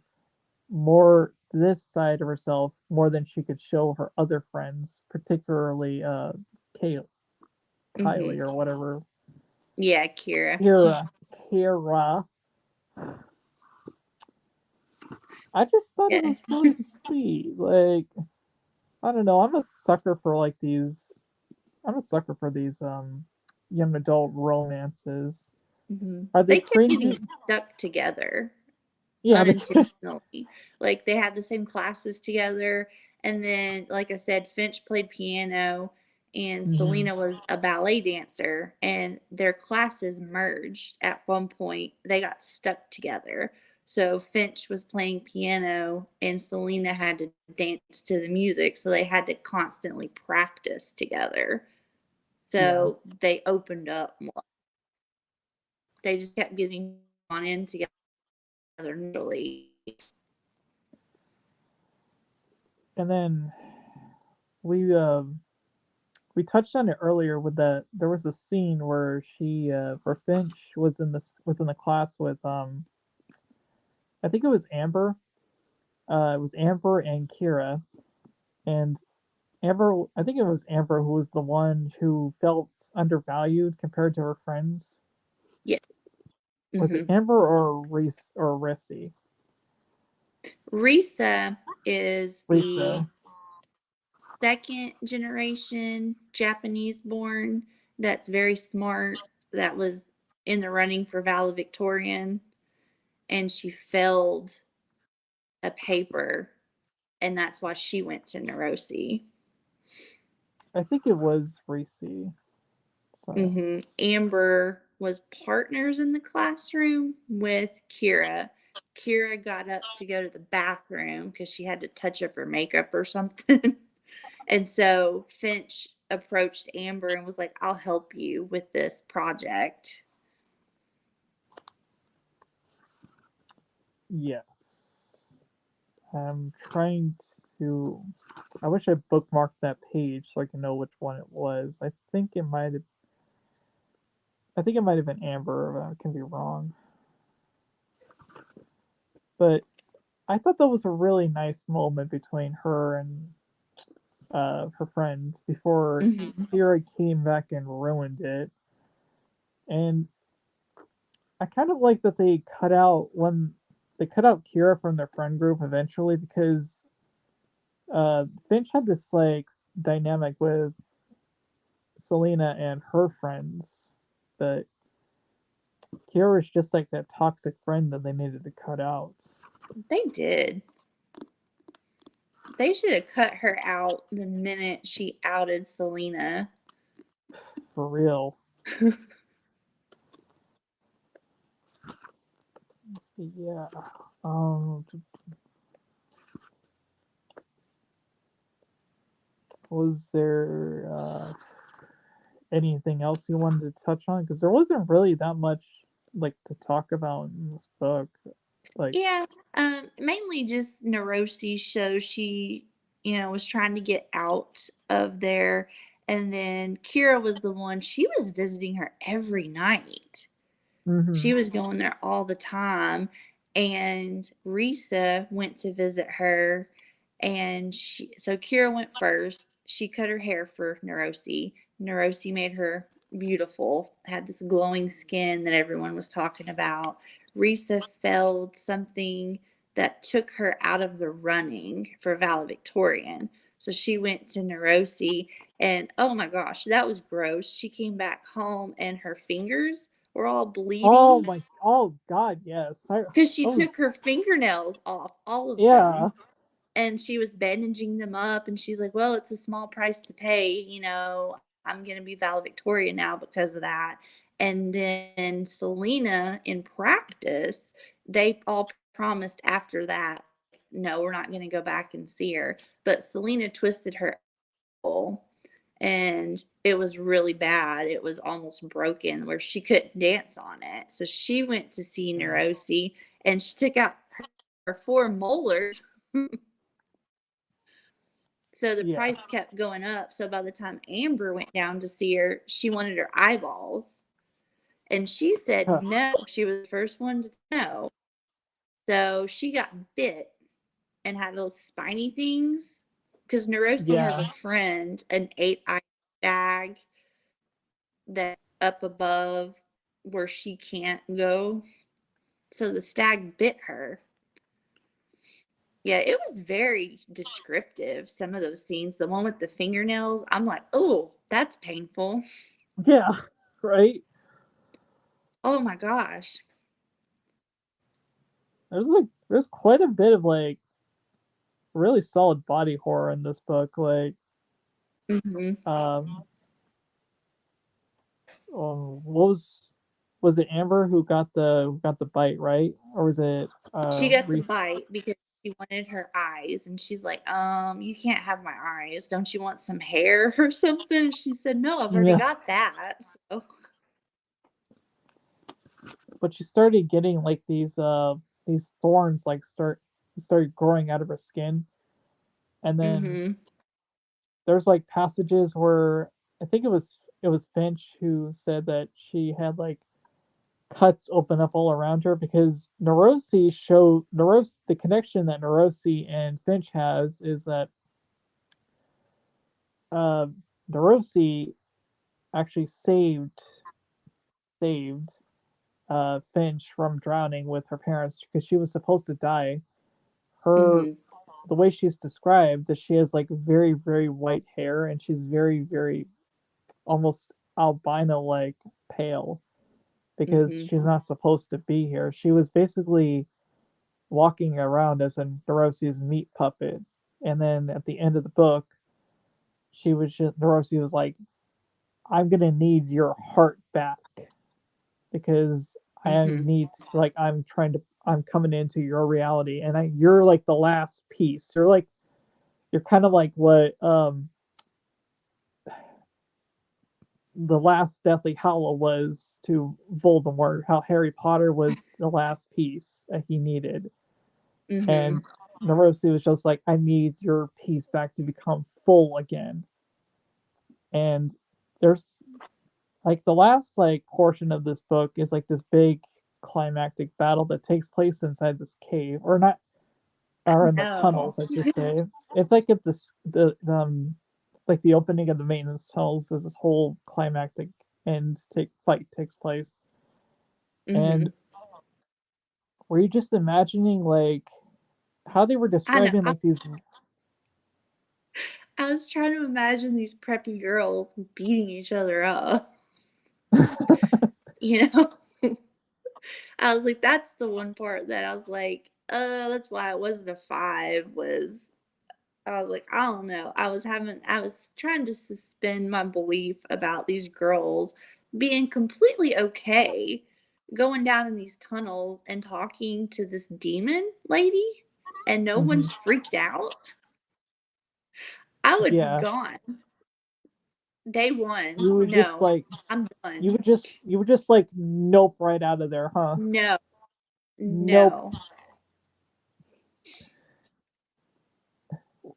more, this side of herself more than she could show her other friends, particularly Kay, Mm-hmm. Kylie or whatever. Yeah, Kira. Kira. I just thought it Yeah. was really sweet. Like, I don't know. I'm a sucker for these young adult romances. Mm-hmm. Are they They kept getting cringy? stuck together Yeah, they unintentionally. Like they had the same classes together. And then, like I said, Finch played piano and hmm Selena was a ballet dancer. And their classes merged at one point. They got stuck together. So Finch was playing piano and Selena had to dance to the music. So they had to constantly practice together. yeah. So they opened up more. They just kept getting drawn in together naturally. And then we we touched on it earlier with the there was a scene where where Finch was in the class with I think it was Amber. It was Amber and Kira, and Amber, I think it was Amber who was the one who felt undervalued compared to her friends. Yes. Was it Mm-hmm. Amber or Reese or Rissy? Risa is the Risa. second generation Japanese born that's very smart, that was in the running for valedictorian, and she failed a paper, and that's why she went to Neurosi. I think it was Rissy. So Amber was partners in the classroom with Kira. Kira got up to go to the bathroom because she had to touch up her makeup or something. And so Finch approached Amber and was like, I'll help you with this project. yes, I'm trying to. I wish I bookmarked that page so I can know which one it was. I think it might have been Amber. But I can be wrong. But I thought that was a really nice moment between her and her friends before Mm-hmm. Kira came back and ruined it. And I kind of like that they cut out Kira from their friend group eventually because Finch had this like dynamic with Selena and her friends, but Kira was just like that toxic friend that they needed to cut out. They did. They should have cut her out the minute she outed Selena. For real. Yeah. Um, was there anything else you wanted to touch on? Because there wasn't really that much like to talk about in this book. Like, Yeah, mainly just neuroses. So she, was trying to get out of there. And then Kira was the one, she was visiting her every night. hmm She was going there all the time. And Risa went to visit her. And so Kira went first. She cut her hair for Neurosi. Neurosi made her beautiful, had this glowing skin that everyone was talking about. Risa failed something that took her out of the running for valedictorian. So she went to Neurosi, and oh my gosh, that was gross. She came back home and her fingers were all bleeding oh God, yes. because she Oh took her fingernails off, all of yeah. them, and she was bandaging them up. And she's like, well, it's a small price to pay. I'm going to be valedictorian now because of that. And then Selena, in practice, they all promised after that, like, no, we're not going to go back and see her. But Selena twisted her ankle and it was really bad. It was almost broken where she couldn't dance on it. So she went to see Mm. Neurosi, and she took out her 4 molars. So the Yeah. price kept going up. So by the time Amber went down to see her, she wanted her eyeballs. And she said Huh. no. She was the first one to know. So she got bit and had those spiny things. Because Neurosi has Yeah. a friend, an 8-eyed stag that up above where she can't go. So the stag bit her. Yeah, it was very descriptive. Some of those scenes, the one with the fingernails, I'm like, oh, that's painful. Yeah. Right. Oh my gosh. There's quite a bit of like really solid body horror in this book. Like Hmm. um, what was it Amber who got the bite, right? Or was it She got the Reese? bite because she wanted her eyes, and she's like, you can't have my eyes. Don't you want some hair or something? She said, no, I've already Yeah. got that. So, But she started getting like these thorns like started growing out of her skin. And then mm-hmm, there's like passages where I think it was Finch who said that she had like cuts open up all around her because Neurosi the connection that Neurosi and Finch has is that uh Neurosi actually saved Finch from drowning with her parents because she was supposed to die. Her mm-hmm, The way she's described that she has like very very white hair and she's very very almost albino like pale because mm-hmm, she's not supposed to be here. She was basically walking around as a Nerosi's meat puppet. And then at the end of the book, Nerosi was like, I'm gonna need your heart back because I mm-hmm, need like I'm coming into your reality and you're like the last piece. You're kind of like what the last Deathly Hallow was to Voldemort, how Harry Potter was the last piece that he needed. mm-hmm. And Narosi was just like, I need your piece back to become full again. And there's like the last like portion of this book is like this big climactic battle that takes place inside this cave, or not, I or in the know. tunnels, I should say. It's like if this the like the opening of the maintenance tunnels is this whole climactic end take fight takes place, Mm-hmm. and were you just imagining like how they were I know. describing like these I was trying to imagine these preppy girls beating each other up. You know, I was like, that's the one part that I was like, that's why it wasn't a 5. Was I was like, I don't know. I was trying to suspend my belief about these girls being completely okay going down in these tunnels and talking to this demon lady, and no Mhm. one's freaked out. I would be Yeah, gone. Day one. you would just No, like I'm done. you would just like nope right out of there, huh? No, Nope. no.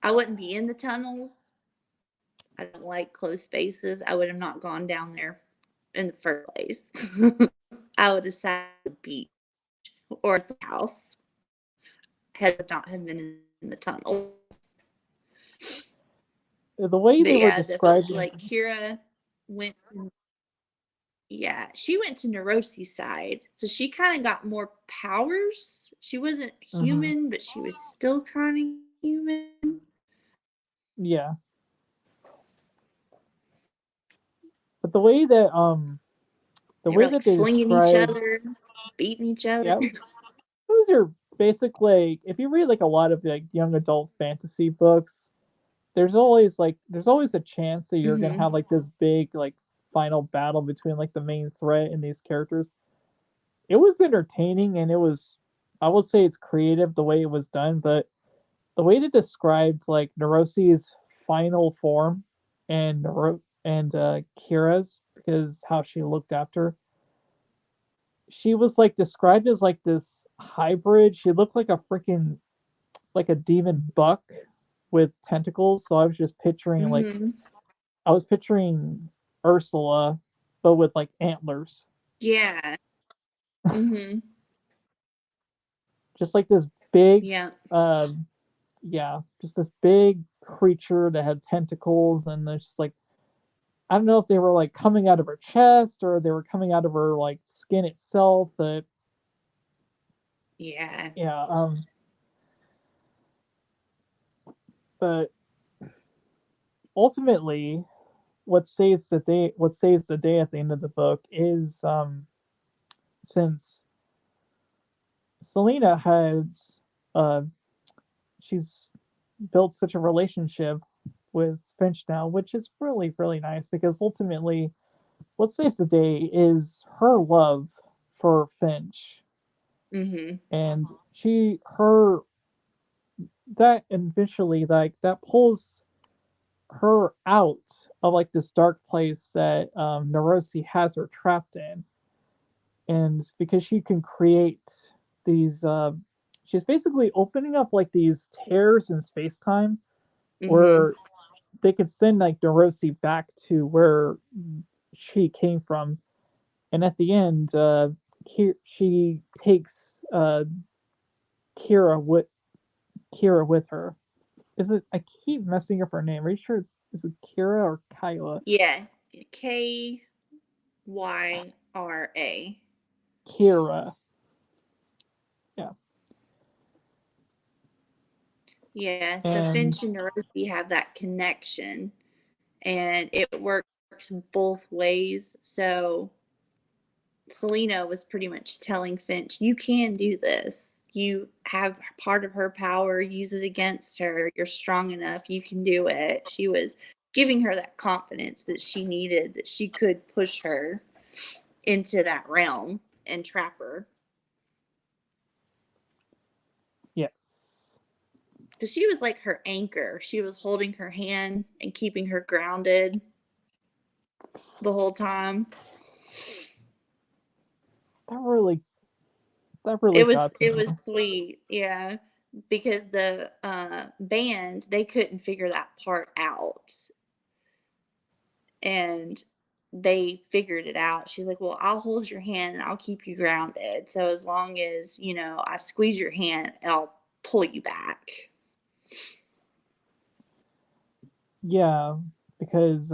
I wouldn't be in the tunnels. I don't like closed spaces. I would have not gone down there in the first place. I would have sat at the beach or at the house had it not have been in the tunnel. The way But they were yeah, describing, like Kira went to, yeah, she went to Neurosi's side. So she kind of got more powers. She wasn't mhm, human, but she was still kind of human. yeah, but the They were way like that they flinging each described, other, beating each other. yeah, those are basically if you read like a lot of like young adult fantasy books, there's always a chance that you're gonna Hmm. have like this big like final battle between like the main threat and these characters. It was entertaining and I will say it's creative the way it was done, but the way they described like Neurosi's final form, and Kira's, because how she looked after. She was like described as like this hybrid. She looked like a freaking like a demon buck with tentacles. So I was just picturing like Mm-hmm. I was picturing Ursula, but with like antlers. Yeah. Mm-hmm. Just like this big, Yeah. um, yeah, just this big creature that had tentacles, and there's just like I don't know if they were like coming out of her chest or they were coming out of her like skin itself. That Yeah. yeah, but ultimately, what saves the day at the end of the book is since Selena has uh she's built such a relationship with Finch now, which is really, really nice because ultimately what saves the day is her love for Finch. Mm-hmm. And she her that eventually like that pulls her out of like this dark place that Neurosi has her trapped in. And because she can create these she's basically opening up like these tears in space time Mm-hmm. where they could send like Neurosi back to where she came from. And at the end, she takes Kira with Kira with her. Is it? I keep messing up her name. Are you sure? Is it Kira or Kyla? Yeah. Kyra. Kira. Yeah. Yeah. So And Finch and Rosie have that connection, and it works both ways. So Selena was pretty much telling Finch, "You can do this. You have part of her power. Use it against her. You're strong enough. You can do it." She was giving her that confidence that she needed, that she could push her into that realm and trap her. yes. Because she was like her anchor. She was holding her hand and keeping her grounded the whole time. That really that really It got was to it me. was sweet, yeah, because the band, they couldn't figure that part out, and they figured it out. She's like, "Well, I'll hold your hand and I'll keep you grounded. So as long as I squeeze your hand, I'll pull you back." Yeah, because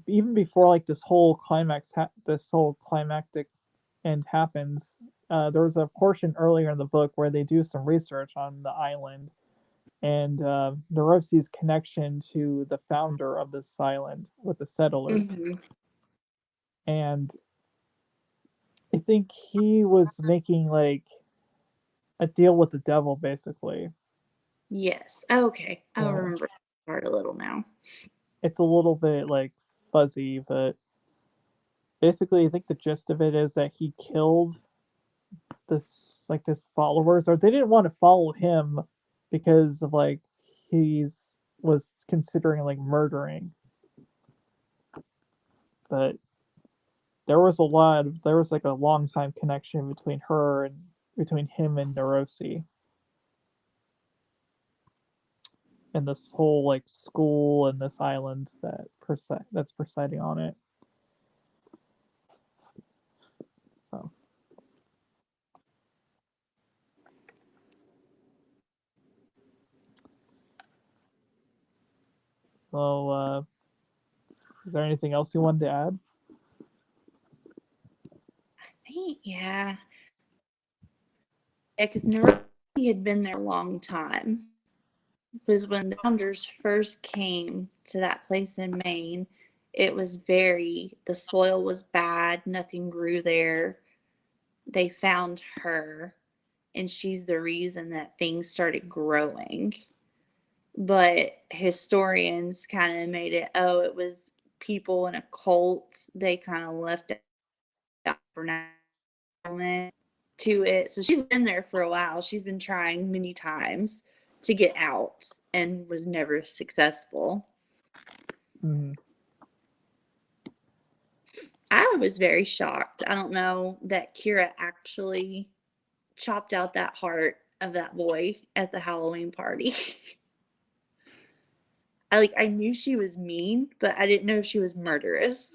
even before like this whole climactic end happens, there was a portion earlier in the book where they do some research on the island and Nerosi's connection to the founder of this island with the settlers. Hmm. And I think he was making like a deal with the devil, basically. Yes. Okay. I Yeah, remember that part a little now. it's a little bit like fuzzy, but basically, I think the gist of it is that he killed this followers, or they didn't want to follow him because of like he's was considering like murdering, but there was like a long time connection between him and Neurosi and this whole like school and this island that's presiding on it. So, so is there anything else you wanted to add? I think, yeah. Yeah, because Narosi had been there a long time. Because when the founders first came to that place in Maine, the soil was bad, nothing grew there. They found her, and she's the reason that things started growing. But historians kind of made it, oh, it was people in a cult. They kind of left out for now to it. So she's been there for a while. She's been trying many times to get out and was never successful. Mm-hmm. I was very shocked. I don't know that Kira actually chopped out that heart of that boy at the Halloween party. I knew she was mean, but I didn't know she was murderous.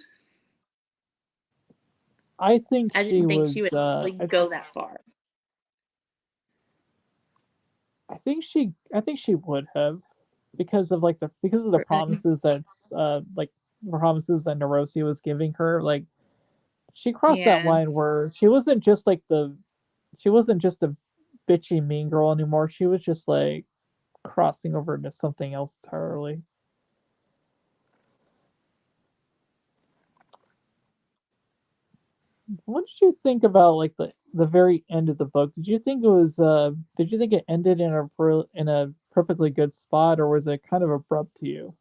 I think I she didn't think she was. would actually go that far. I think she would have, because of like the Really? promises that's like promises that Norosi was giving her. Like she crossed that Yeah, line where she wasn't just a bitchy mean girl anymore. She was just like crossing over into something else entirely. What did you think about like the very end of the book? Did you think it ended in in a perfectly good spot, or was it kind of abrupt to you?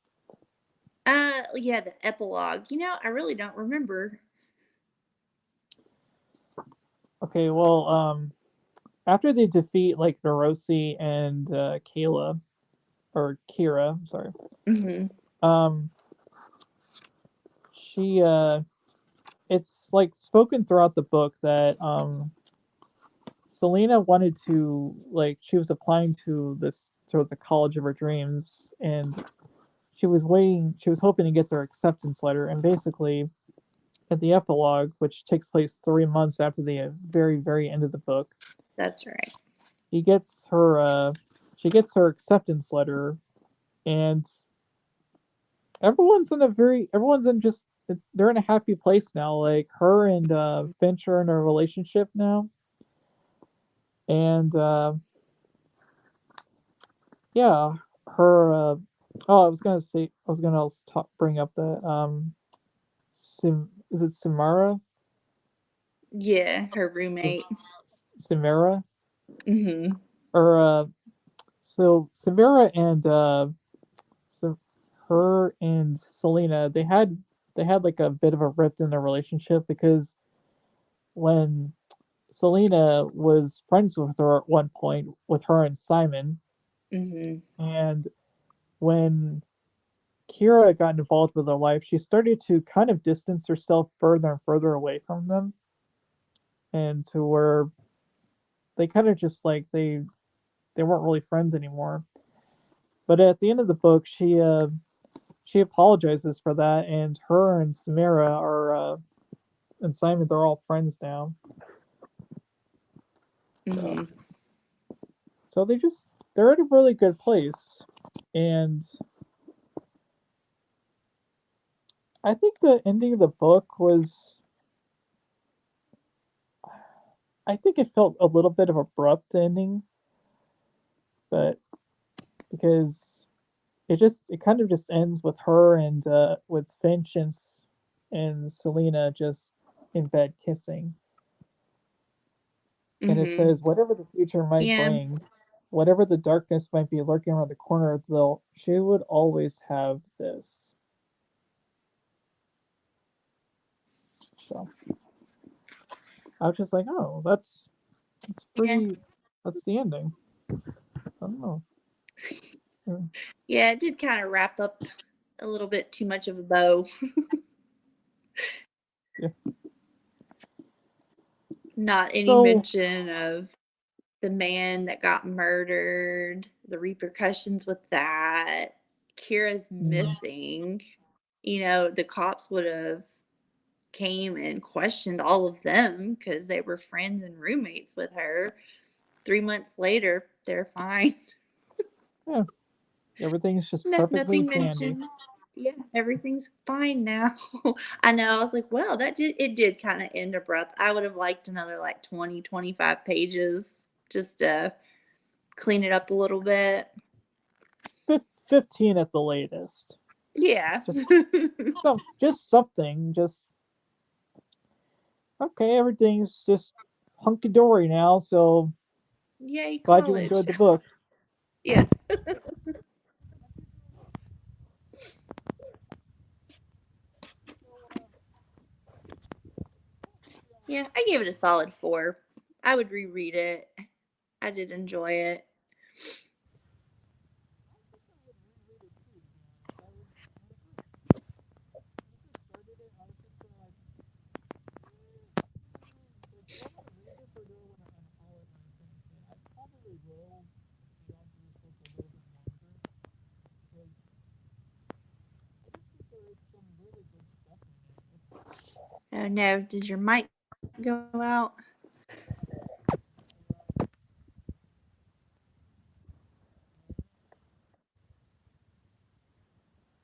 yeah, the epilogue. I really don't remember. Okay, well, after they defeat like Norosi and Kayla or Kira, I'm sorry. Hmm. Um, she it's like spoken throughout the book that Selena wanted to, like, she was applying to this sort of the college of her dreams, and she was hoping to get their acceptance letter, and basically at the epilogue, which takes place 3 months after the very end of the book, That's right. he gets her she gets her acceptance letter, and everyone's in just they're in a happy place now. Like her and Finch are in a relationship now, and yeah, her. Oh, I was gonna also bring up that is it Samara Yeah, her Sim, roommate. Samara Hmm. or so Samara and so her and Selena, they had like a bit of a rift in their relationship, because when Selena was friends with her at one point, with her and Simon, Hmm. and when Kira got involved with her life, she started to kind of distance herself further and further away from them, and to where they kind of just like they weren't really friends anymore. But at the end of the book, she apologizes for that, and her and Samara are and Simon, they're all friends now. So Hmm. so they're at a really good place, and I think the ending of the book was, I think it felt a little bit of abrupt ending, but because it kind of just ends with her and with Finch and Selena just in bed kissing, and it Hmm. says whatever the future might Yeah. bring, whatever the darkness might be lurking around the corner, though she would always have this. So I was just like, oh, that's Yeah. pretty. That's the ending. I don't know. Yeah. Yeah, it did kind of wrap up a little bit too much of a bow. Yeah. Not any So mention of the man that got murdered, the repercussions with that. Kira's mm, missing. The cops would have came and questioned all of them because they were friends and roommates with her. 3 months later, they're fine. yeah, everything's just No, perfectly nothing dandy. mentioned. Yeah, everything's fine now. I know. I was like, well, it did kind of end abrupt. I would have liked another like 20, 25 pages just to clean it up a little bit. 15 at the latest. Yeah. Just just something. Just okay. Everything's just hunky dory now. So Yay, glad you college. enjoyed the book. Yeah. Yeah, I gave it a solid 4. I would reread it. I did enjoy it. probably will be onto this book a little bit longer because I just think there is some really good stuff in it. Oh no, did your mic go out?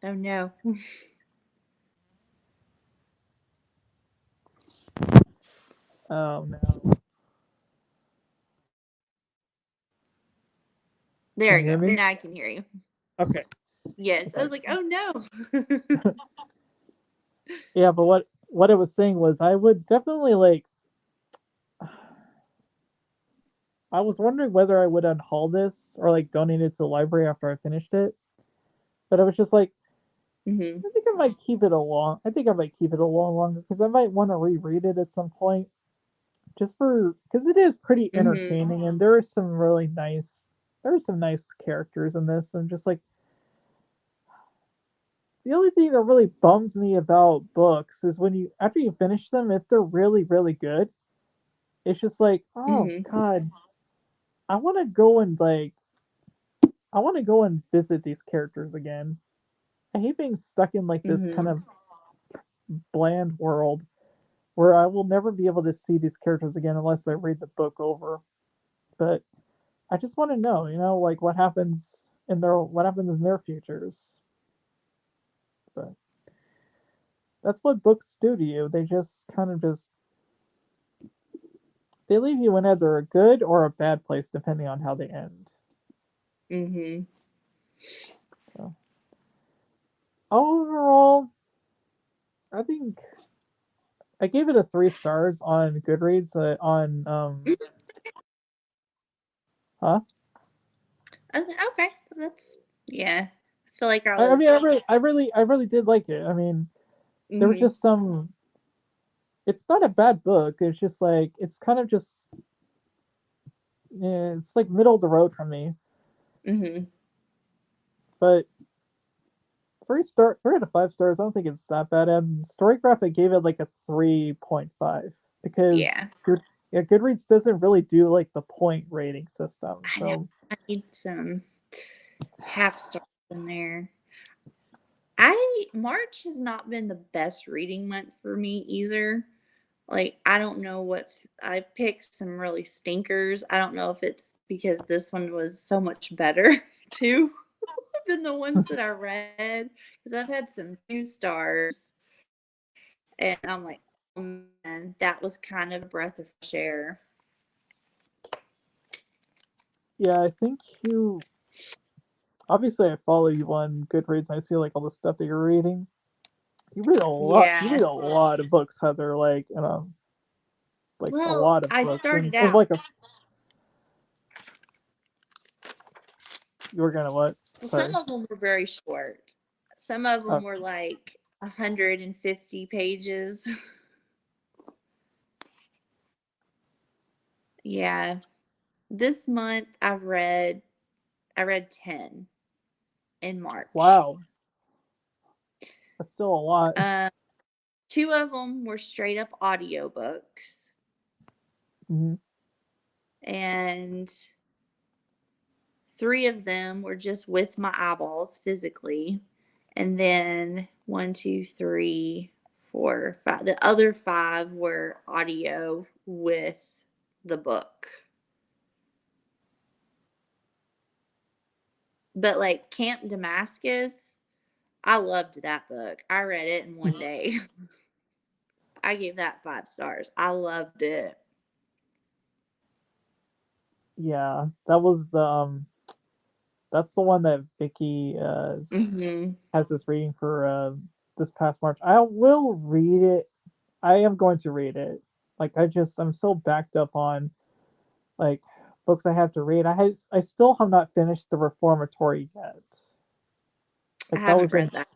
Oh no. Oh no! There Can we you hear go. me? Now I can hear you. Okay. Yes. I Okay. was like, oh no. Yeah, but what I was saying was I would definitely like. I was wondering whether I would unhaul this or like donate it to the library after I finished it. But I was just like, Mhm. I think I might keep it along. I think I might keep it a little longer because I might want to reread it at some point, just for because it is pretty Mhm. entertaining and there is some really nice, there are some nice characters in this. And just like the only thing that really bums me about books is when you after you finish them, if they're really good, it's just like, oh Mhm. god, I want to go and like I want to go and visit these characters again. I hate being stuck in like this kind Mhm. of bland world where I will never be able to see these characters again unless I read the book over. But I just want to know, like what happens in their futures. But that's what books do to you. They just kind of just they leave you in either a good or a bad place depending on how they end. Mhm. So overall, I think I gave it a 3 stars on Goodreads. Huh? I was like, okay. That's yeah. I feel like I I was mean, I really did like it. I mean, there was mhm. just some. It's not a bad book. It's just like it's kind of just yeah, it's like middle of the road for me. Mhm. But 3 out of 5 stars. I don't think it's that bad. And Storygraph, I gave it like a 3.5 because Yeah. yeah, Goodreads doesn't really do like the point rating system. I know. So I need some half stars in there. I March has not been the best reading month for me either. Like I don't know what's I picked some really stinkers. I don't know if it's because this one was so much better too than the ones that I read because I've had some 2 stars and I'm like, oh man, that was kind of a breath of fresh air. yeah, I think you obviously I follow you on Goodreads and I see like all the stuff that you're reading. You read a lot. You Yeah. read a lot of books, Heather. Like a Well, lot of I books. started And out. like a you were gonna what? Well, some Sorry. of them were very short. Some of them Oh, were like 150 pages. Yeah. This month I read 10 in March. wow, that's still a lot. Um, two of them were straight up audiobooks, Mhm. and three of them were just with my eyeballs physically. And then one, two, three, four, five. The other five were audio with the book. But like Camp Damascus, I loved that book. I read it in one day. I gave that 5 stars. I loved it. Yeah, that's the one that Vicky Mm-hmm. has this reading for this past March. I will read it. I am going to read it. Like I'm so backed up on like books I have to read. I still have not finished the Reformatory yet. I Like that haven't was read that.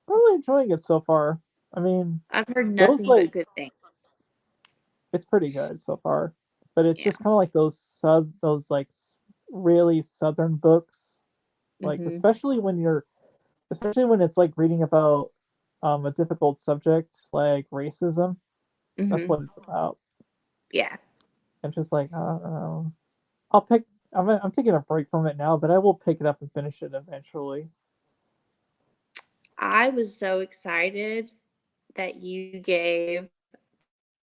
really enjoying it so far. I mean, I've heard those nothing but like good things. it's pretty good so far, but it's Yeah. just kind of like those like really southern books, like Mm-hmm. especially when it's like reading about a difficult subject like racism. That's Mm-hmm. what it's about. Yeah. I'm just like, I'll pick. I'm taking a break from it now, but I will pick it up and finish it eventually. I was so excited that you gave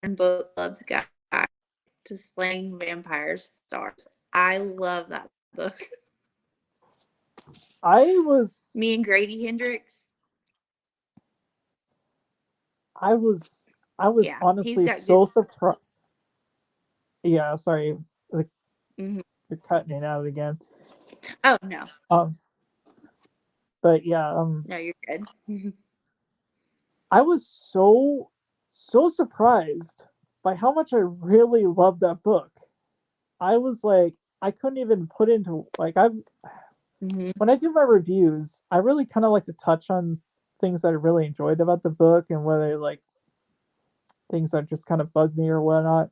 Modern Book Club's Guide to Slaying Vampire Stars. I love that book. I was, Me and Grady Hendrix. I was, I was Yeah, he's honestly got so good. surprised. Yeah, sorry, like, Mm-hmm. you're cutting it out again. Oh no, Um, but yeah, no, you're good. I was so surprised by how much I really loved that book. I was like, I couldn't even put into like I Mm-hmm. when I do my reviews, I really kind of like to touch on things that I really enjoyed about the book and whether like things that just kind of bugged me or whatnot.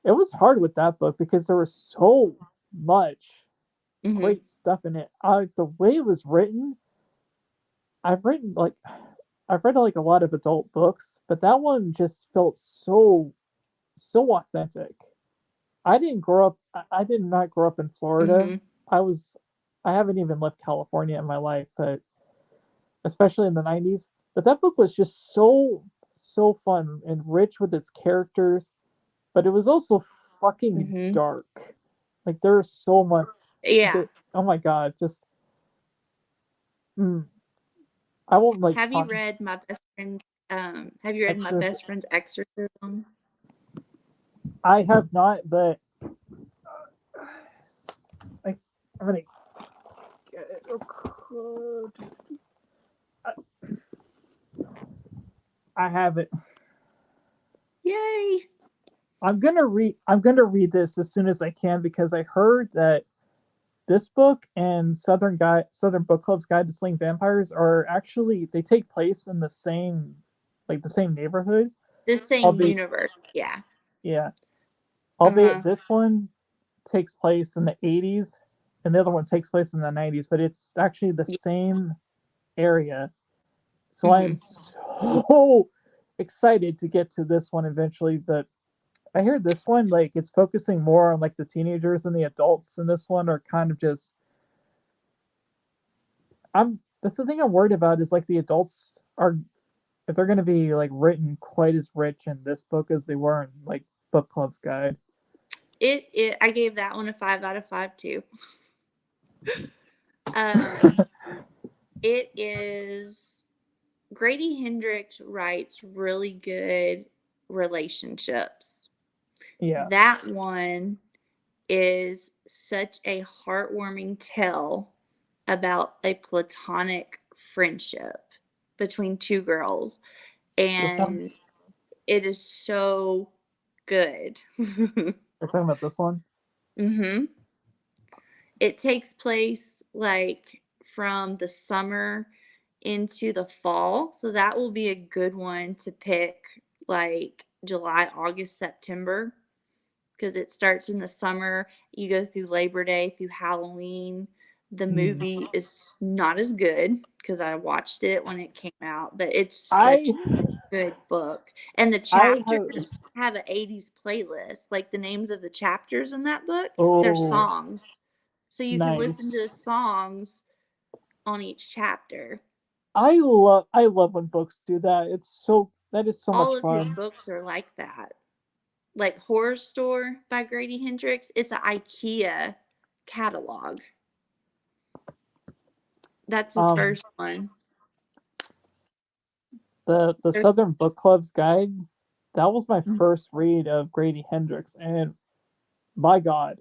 It was hard with that book because there was so much Mm-hmm. great stuff in it. The way it was written, I've written like I've read like a lot of adult books, but that one just felt so authentic. I did not grow up in Florida. Mm-hmm. I was I haven't even left California in my life, but especially in the 90s. But that book was just so fun and rich with its characters, but it was also fucking Mm-hmm. dark. Like there's so much Yeah. oh my god, just mm, I won't like Have you talk read my best friend? Have you read my exorcism. best friend's exorcism? I have not, but I, I'm gonna get it real quick. I have it. Yay! I'm gonna read this as soon as I can because I heard that this book and Southern Book Club's Guide to Slaying Vampires are actually they take place in the same neighborhood. The same Albeit universe. Yeah. yeah. Uh Albeit huh. this one takes place in the 80s and the other one takes place in the 90s, but it's actually the Yeah. same area. So I Mm-hmm. am so excited to get to this one eventually, but I hear this one like it's focusing more on like the teenagers and the adults, and this one are kind of just I'm that's the thing I'm worried about is like the adults are if they're gonna be like written quite as rich in this book as they were in like book club's guide. It. I gave that one a 5 out of 5 too. Um, it is Grady Hendrix writes really good relationships. Yeah. That one is such a heartwarming tale about a platonic friendship between two girls, This one? and it is so good. We're talking about this one? hmm It takes place like from the summer into the fall, so that will be a good one to pick like July, August, September because it starts in the summer. You go through Labor Day, through Halloween. The Hmm. movie is not as good because I watched it when it came out, but it's I such a good book. And the I have chapters have an 80s playlist. Like the names of the chapters in that book, they're oh songs. So you can listen nice. to songs on each chapter. I love when books do that. That is so All much of his fun. books are like that. Like Horror Store by Grady Hendrix, it's an IKEA catalog. That's his Um first one. the There's Southern Book Club's guide, that was my first read of Grady Hendrix, and my God,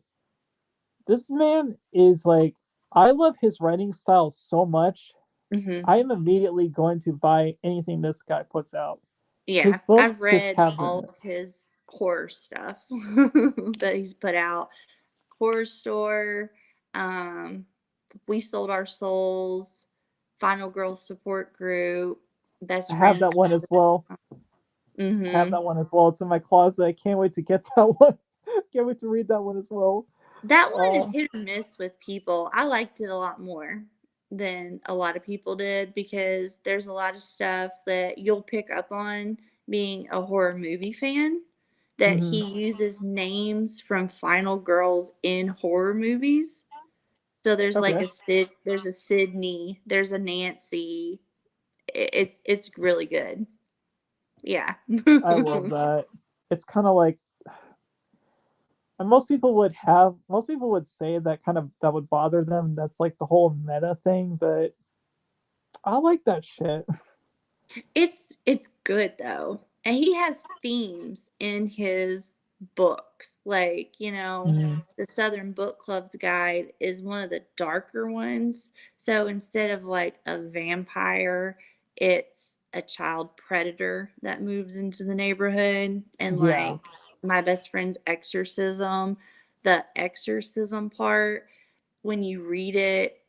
this man is like I love his writing style so much. mm-hmm. I am immediately going to buy anything this guy puts out. Yeah, His I've books just read have all the of his horror stuff that he's put out. Horror Store, um, We Sold Our Souls, Final Girl Support Group, I Best have Friends. that one as well. I have Mm-hmm. that one as well. It's in my closet. I can't wait to get that one. Can't wait to read that one as well. That one is Uh, hit or miss with people. I liked it a lot more than a lot of people did because there's a lot of stuff that you'll pick up on being a horror movie fan that Hmm. he uses names from final girls in horror movies. So there's like Okay. there's a Sydney, there's a Nancy. It's really good. Yeah. I love that. It's kind of like, and most people would say that kind of that would bother them. That's like the whole meta thing, but I like that shit. It's good though. And he has themes in his books. Like, Mm, the Southern Book Club's guide is one of the darker ones. So instead of like a vampire, it's a child predator that moves into the neighborhood. And yeah. like my best friend's exorcism, the exorcism part, when you read it,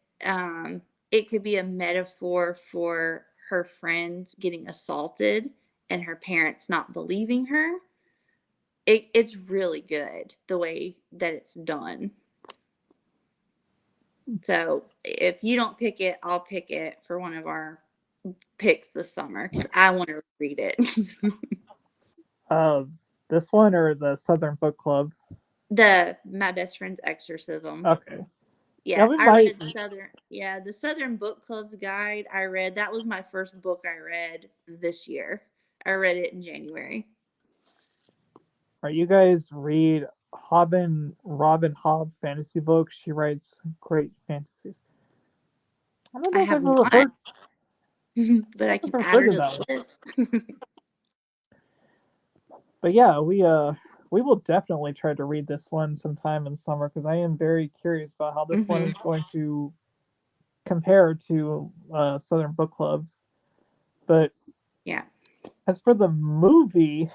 it could be a metaphor for her friend getting assaulted and her parents not believing her. It's really good the way that it's done. So if you don't pick it, I'll pick it for one of our picks this summer because I want to read it. Uh, this one or the Southern Book Club? The My Best Friend's Exorcism. Okay. Yeah, Yeah, we I might. read the Southern Book Club's guide. I read that was my first book I read this year. I read it in January. Are you guys read Robin Hobb fantasy books? She writes great fantasies. I don't I know if I've have ever not, heard. but I I don't know can if I've add heard her of to that one. the list. But yeah, we will definitely try to read this one sometime in summer because I am very curious about how this one Hmm. is going to compare to Southern Book Clubs. But Yeah. as for the movie,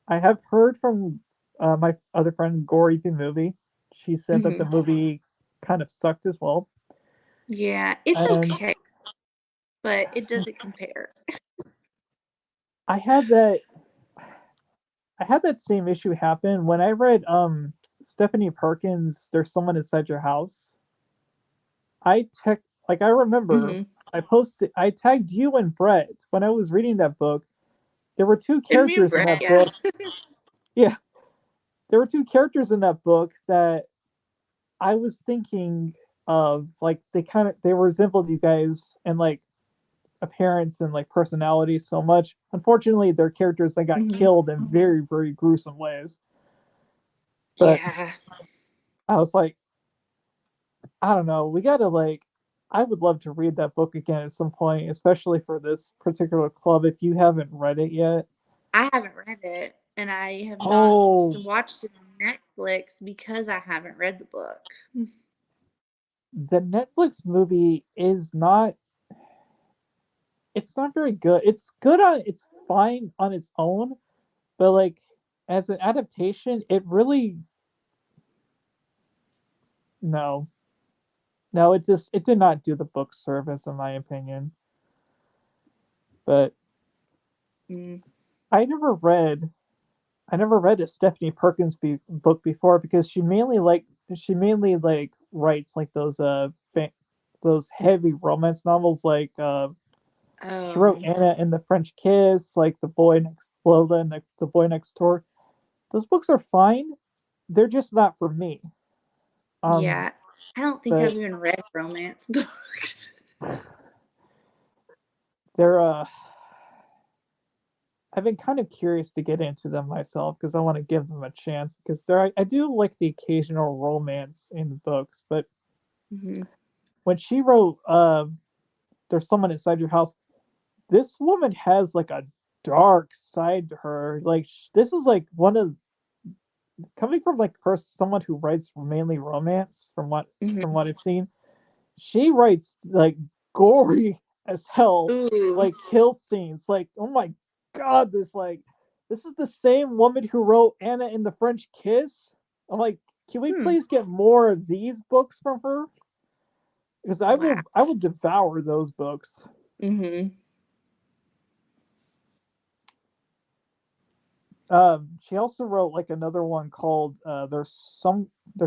I have heard from my other friend Gory the movie. She said that the Hmm. movie kind of sucked as well, Yeah, it's and okay, but it doesn't compare. I had that I had that same issue happen when I read Stephanie Perkins' "There's Someone Inside Your House." I remember Hmm. I tagged you and Brett when I was reading that book. There were two And me and characters in Brett, that yeah. book. Yeah, there were two characters in that book that I was thinking of, like they resembled you guys and like appearance and like personality so much. Unfortunately, they're characters that got Hmm. killed in very, very gruesome ways. But Yeah, I was like, I don't know, we gotta like I would love to read that book again at some point, especially for this particular club if you haven't read it yet. I haven't read it, and I have not Oh, watched it on Netflix because I haven't read the book. the Netflix movie is not it's not very good. It's fine on its own, but like as an adaptation, it really no. No, it did not do the book service in my opinion. But Mm. I never read I never read a Stephanie Perkins book before because she mainly like writes like those heavy romance novels like she wrote Oh, Anna and the French Kiss, like the boy next Lola and the boy next door. Those books are fine. They're just not for me. Um, yeah. I don't think I've but even read romance books. they're I've been kind of curious to get into them myself because I want to give them a chance because I do like the occasional romance in books, but Hmm. when she wrote "There's Someone Inside Your House," this woman has like a dark side to her. Like this is like one of coming from like someone who writes mainly romance from Hmm. what I've seen. She writes like gory as hell, Ooh, like kill scenes. Like, oh my god, this is the same woman who wrote Anna and the French Kiss. I'm like, can we hmm. please get more of these books from her? Because Wow. I will devour those books. Hmm. She also wrote like another one called there's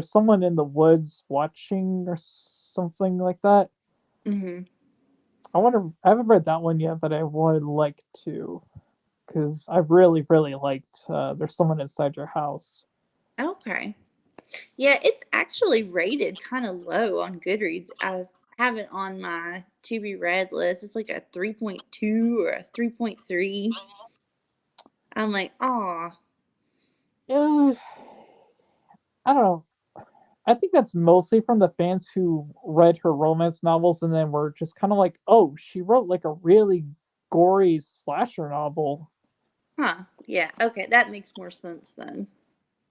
someone in the woods watching or something like that. Hmm. I haven't read that one yet, but I would like to. because I really, really liked There's Someone Inside Your House. Okay. Yeah, it's actually rated kind of low on Goodreads. I have it on my to be read list. It's like a 3.2 or a 3.3. I'm like, "Aw, Uh, I don't know. I think that's mostly from the fans who read her romance novels and then were just kind of like, oh, she wrote like a really gory slasher novel. huh. Yeah, okay, that makes more sense then.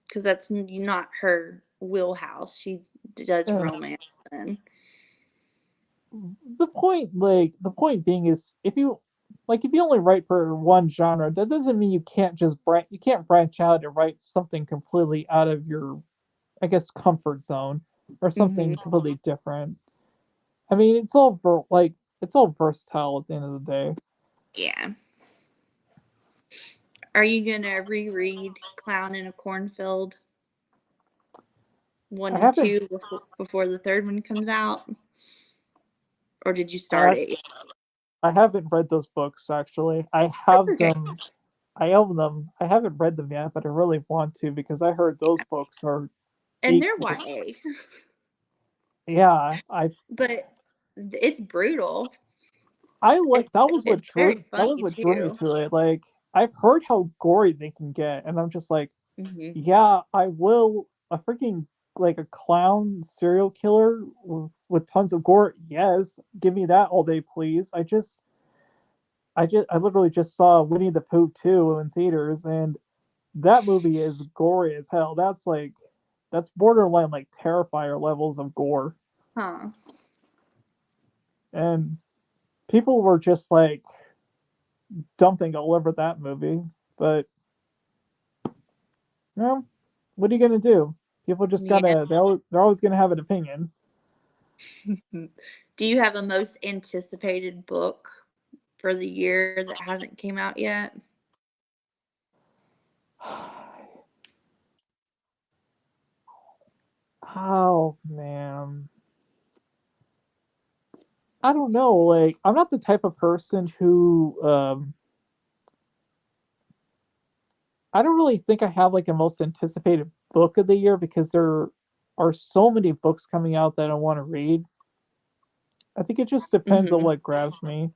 Because that's not her wheelhouse. She does Uh, romance then. the point being is if you only write for one genre, that doesn't mean you can't branch out and write something completely out of your, I guess, comfort zone or Hmm. something completely different. I mean, it's all versatile at the end of the day. Yeah. Are you going to reread Clown in a Cornfield 1 I and haven't 2 before the third one comes out? Or did you I start it yet? I haven't read those books actually. That's okay. I own them. I haven't read them yet, but I really want to because I heard those books are And they're equal. YA, Yeah, but it's brutal. I like It's very that funny was what drew me too. to it. Like I've heard how gory they can get, and I'm just like, Hmm. yeah, I will. A freaking like a clown serial killer with tons of gore. Yes, give me that all day, please. I literally just saw Winnie the Pooh 2 in theaters, and that movie is gory as hell. That's borderline like Terrifier levels of gore, Huh. and people were just like dumping all over that movie. But you know, what are you gonna do? People just Yeah. gotta they're always gonna have an opinion. Do you have a most anticipated book for the year that hasn't came out yet? Oh man, I don't know. Like I'm not the type of person who I don't really think I have like a most anticipated book of the year because there are so many books coming out that I want to read. I think it just depends on Hmm. what grabs me.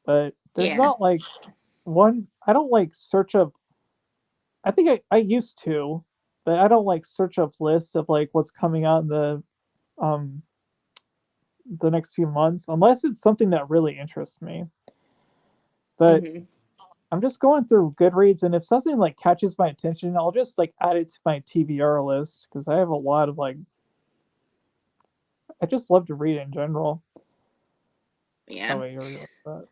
But there's Yeah. not like one. I don't like search up. I think I used to, but I don't like search up lists of like what's coming out in um the next few months unless it's something that really interests me. But Hmm. I'm just going through Goodreads, and if something like catches my attention, I'll just like add it to my TBR list because I have a lot of like I just love to read in general. Yeah. Oh wait, here we go.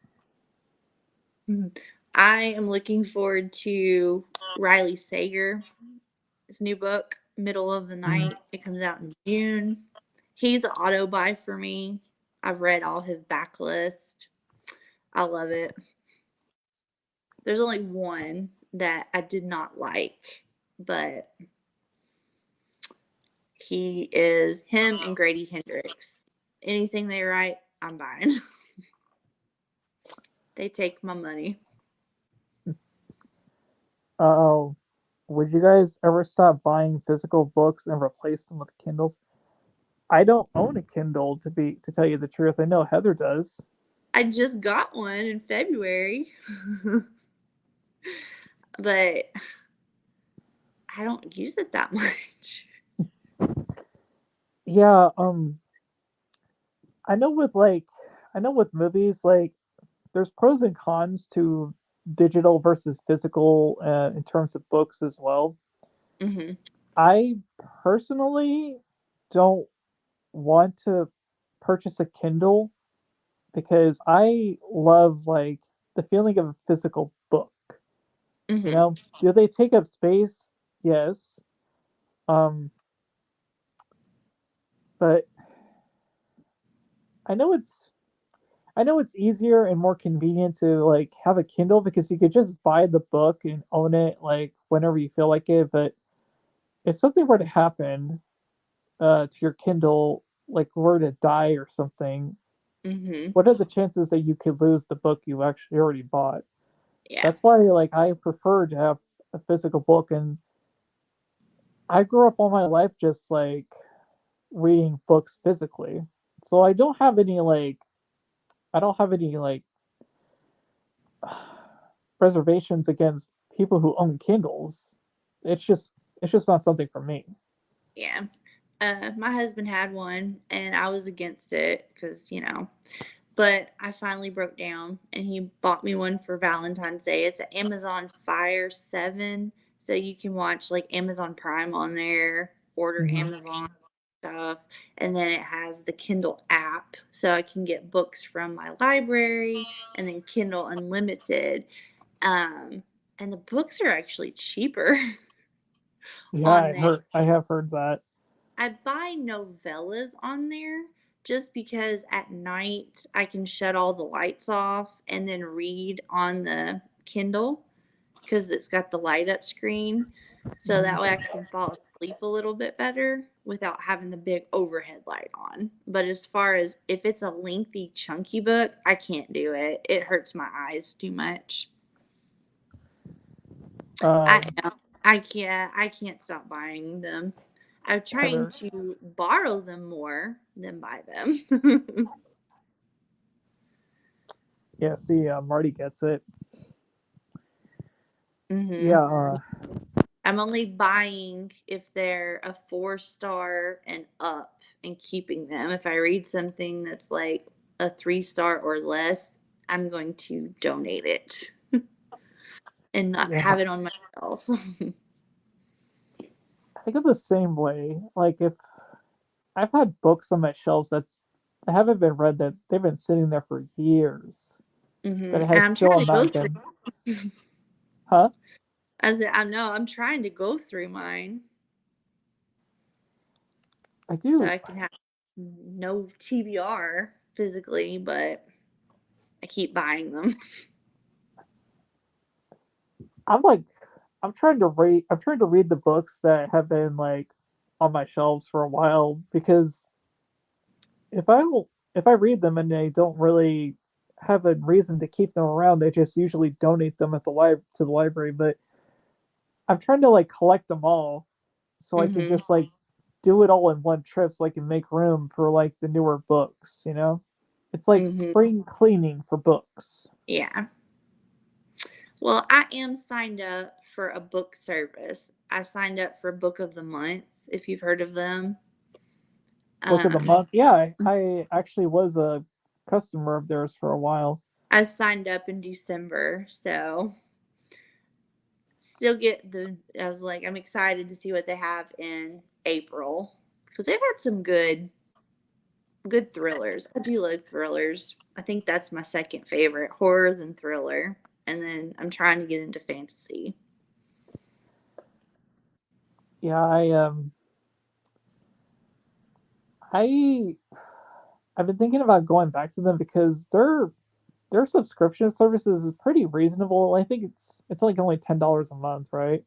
Mhm. I am looking forward to Riley Sager, his new book, Middle of the Mm. Night. It comes out in June. He's an auto buy for me. I've read all his backlist. I love it. There's only one that I did not like, but he is him and Grady Hendrix. Anything they write, I'm buying. They take my money. Oh, would you guys ever stop buying physical books and replace them with Kindles? I don't own a Kindle to tell you the truth. I know Heather does. I just got one in February, but I don't use it that much. Yeah, I know with like I know with movies like there's pros and cons to digital versus physical in terms of books as well. Hmm. I personally don't want to purchase a Kindle because I love like the feeling of a physical book. You Hmm. know, do they take up space? Yes. Um, but I know I know it's easier and more convenient to like have a Kindle because you could just buy the book and own it like whenever you feel like it. But if something were to happen to your Kindle, like were to die or something, Hmm. what are the chances that you could lose the book you actually already bought? Yeah. That's why like I prefer to have a physical book, and I grew up all my life just like reading books physically. So I don't have any like reservations against people who own Kindles. It's just it's just not something for me. Yeah. My husband had one and I was against it because, but I finally broke down and he bought me one for Valentine's Day. It's an Amazon Fire 7. So you can watch like Amazon Prime on there, order Hmm. Amazon stuff, and then it has the Kindle app. So I can get books from my library and then Kindle Unlimited. Um, and the books are actually cheaper Yeah, on there. I have heard that. I buy novellas on there just because at night I can shut all the lights off and then read on the Kindle because it's got the light up screen. So that way I Hmm. can fall asleep a little bit better without having the big overhead light on. But as far as if it's a lengthy, chunky book, I can't do it. It hurts my eyes too much. I Um, know. I can't stop buying them. I'm trying Heather, to borrow them more than buy them. yeah, see, Marty gets it. Mhm. Yeah, I'm only buying if they're a 4-star and up and keeping them. If I read something that's like a 3-star or less, I'm going to donate it and not yeah. have it on my shelf. I go the same way. Like if I've had books on my shelves that haven't been read, that they've been sitting there for years, that Mhm. it And has I'm still trying to go not through. been. Huh? I said, I know I'm trying to go through mine I so do. I can have no TBR physically, but I keep buying them. I'm like, I'm trying to read the books that have been like on my shelves for a while, because if I will, if I read them and they don't really have a reason to keep them around, they just usually donate them at the to the library. But I'm trying to like collect them all so I can Mhm. just like do it all in one trip so I can make room for like the newer books, you know? It's like Mhm. spring cleaning for books. Yeah. Well, I am signed up for a book service. I signed up for Book of the Month, if you've heard of them. Book of the Um, month. Yeah, I actually was a customer of theirs for a while. I signed up in December, so still get the. I was like, I'm excited to see what they have in April because they've had some good thrillers. I do like thrillers. I think that's my second favorite, horror than thriller. And then I'm trying to get into fantasy. Yeah, I I've been thinking about going back to them because their subscription services is pretty reasonable. I think it's like only $10 a month, right?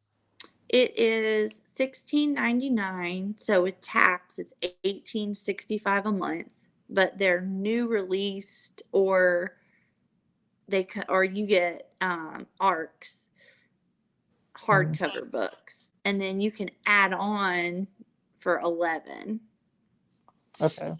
It is 16.99, so with tax it's 18.65 a month. But they're new released, or or you get ARCs Mm, hardcover books, and then you can add on for 11. okay.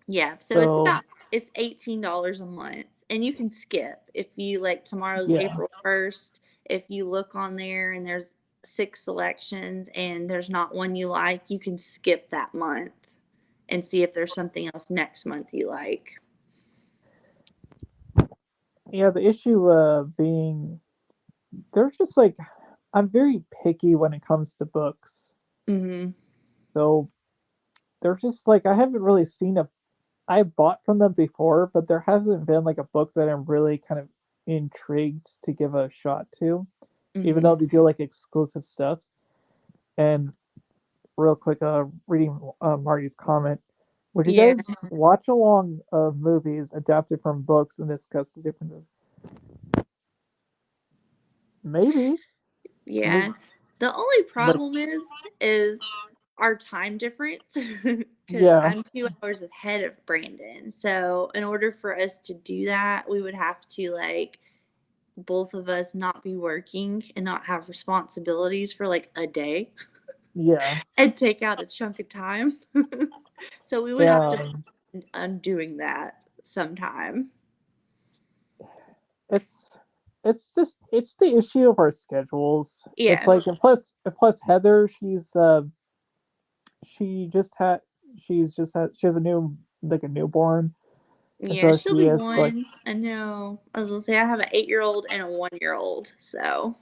Yeah, so So it's $18 a month, and you can skip if you like. Tomorrow's yeah. April 1st. If you look on there and there's 6 selections and there's not one you like, you can skip that month and see if there's something else next month you like. Yeah, the issue being they're just like I'm very picky when it comes to books. Mhm. So they're just like I haven't really seen a I bought from them before, but there hasn't been like a book that I'm really kind of intrigued to give a shot to, even Mhm. though they do like exclusive stuff. And real quick, reading Marty's comment, would you Yeah. guys watch along of movies adapted from books and discuss the differences? Maybe, Yeah. maybe, The only but problem is our time difference because yeah, I'm 2 hours ahead of Brandon. So in order for us to do that, we would have to like both of us not be working and not have responsibilities for like a day Yeah, and take out a chunk of time. So we would have yeah. to plan on doing that sometime. It's it's the issue of our schedules. It's Yeah. like, and plus Heather, she just had she has a new, like, a newborn, and Yeah, so she'll she be is like, one. I know. I was gonna say I have an 8-year-old and a 1-year-old. So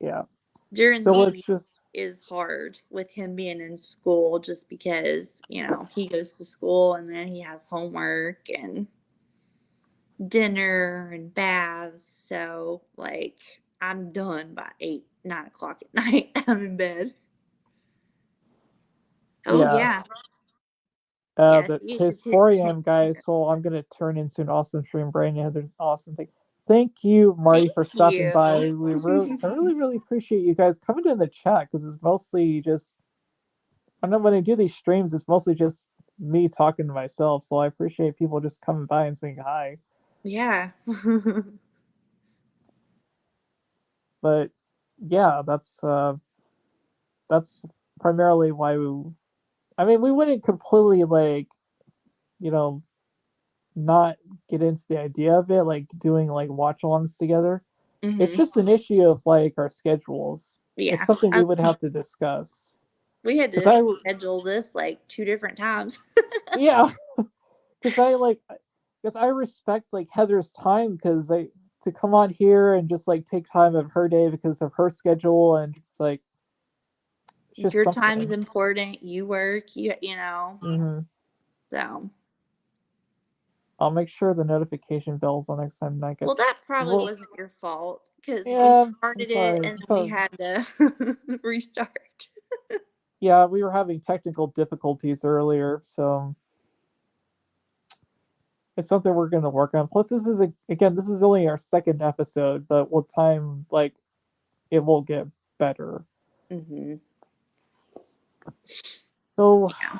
yeah. during the So it's week just, is hard with him being in school just because, he goes to school and then he has homework and dinner and baths. So like I'm done by 8, 9 o'clock at night. I'm in bed. Oh yeah. yeah. Yeah, But see it his just hit 10 4 a.m. guys, here. so I'm gonna turn into an awesome stream brain. Yeah, there's an awesome thing. Thank you, Marty, Thank for stopping you. by. I really, really appreciate you guys coming in the chat, because it's mostly just, I know when I do these streams, it's mostly just me talking to myself. So I appreciate people just coming by and saying hi. Yeah. But yeah, that's primarily why I mean, we wouldn't completely, like, you know not get into the idea of it, like doing like watch alongs together. It's Mhm. just an issue of like our schedules. It's Yeah. something we would have to discuss. We had Cause to schedule this like 2 different times. yeah, cause cause I respect like Heather's time, cause to come on here and just like take time of her day because of her schedule, and like it's just Your time's something. important. You work, you know. Hmm. So, I'll make sure the notification bells on next time I get. well, that probably Well, wasn't your fault because we yeah, I'm started it sorry. and then we So had to restart. yeah, we were having technical difficulties earlier, so it's something we're going to work on. Plus, again, this is only our second episode, but with time, like, it will get better. Mhm. So, Yeah.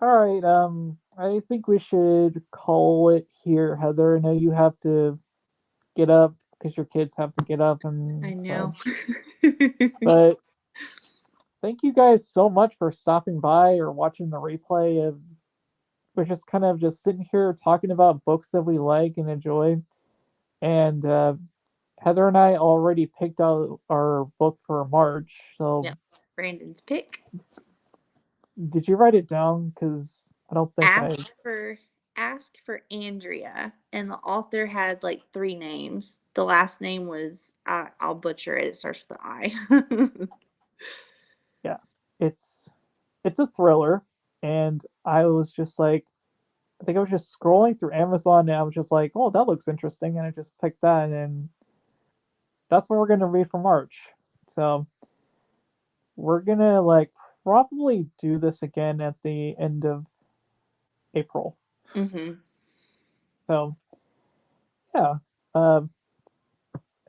all right, I think we should call it here, Heather. I know you have to get up because your kids have to get up I and know. such. But thank you guys so much for stopping by or watching the replay. We're just kind of just sitting here talking about books that we like and enjoy. And Heather and I already picked out our book for March. So Yep. Brandon's pick. did you write it down? Because I don't think I. Ask for ask for Andrea, and the author had like 3 names. The last name was I'll butcher it. It starts with an I. Yeah, it's it's a thriller, and I was just like, I think I was just scrolling through Amazon, and I was just like, oh, that looks interesting, and I just picked that, and that's what we're gonna read for March. So we're gonna like probably do this again at the end of April. Mhm. So yeah. Um,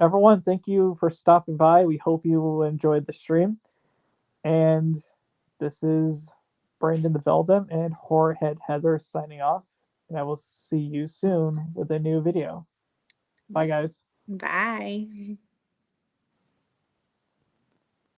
Everyone, thank you for stopping by. We hope you enjoyed the stream. And this is Brandon the Beldam and Horrorhead Heather signing off. And I will see you soon with a new video. Bye, guys. Bye.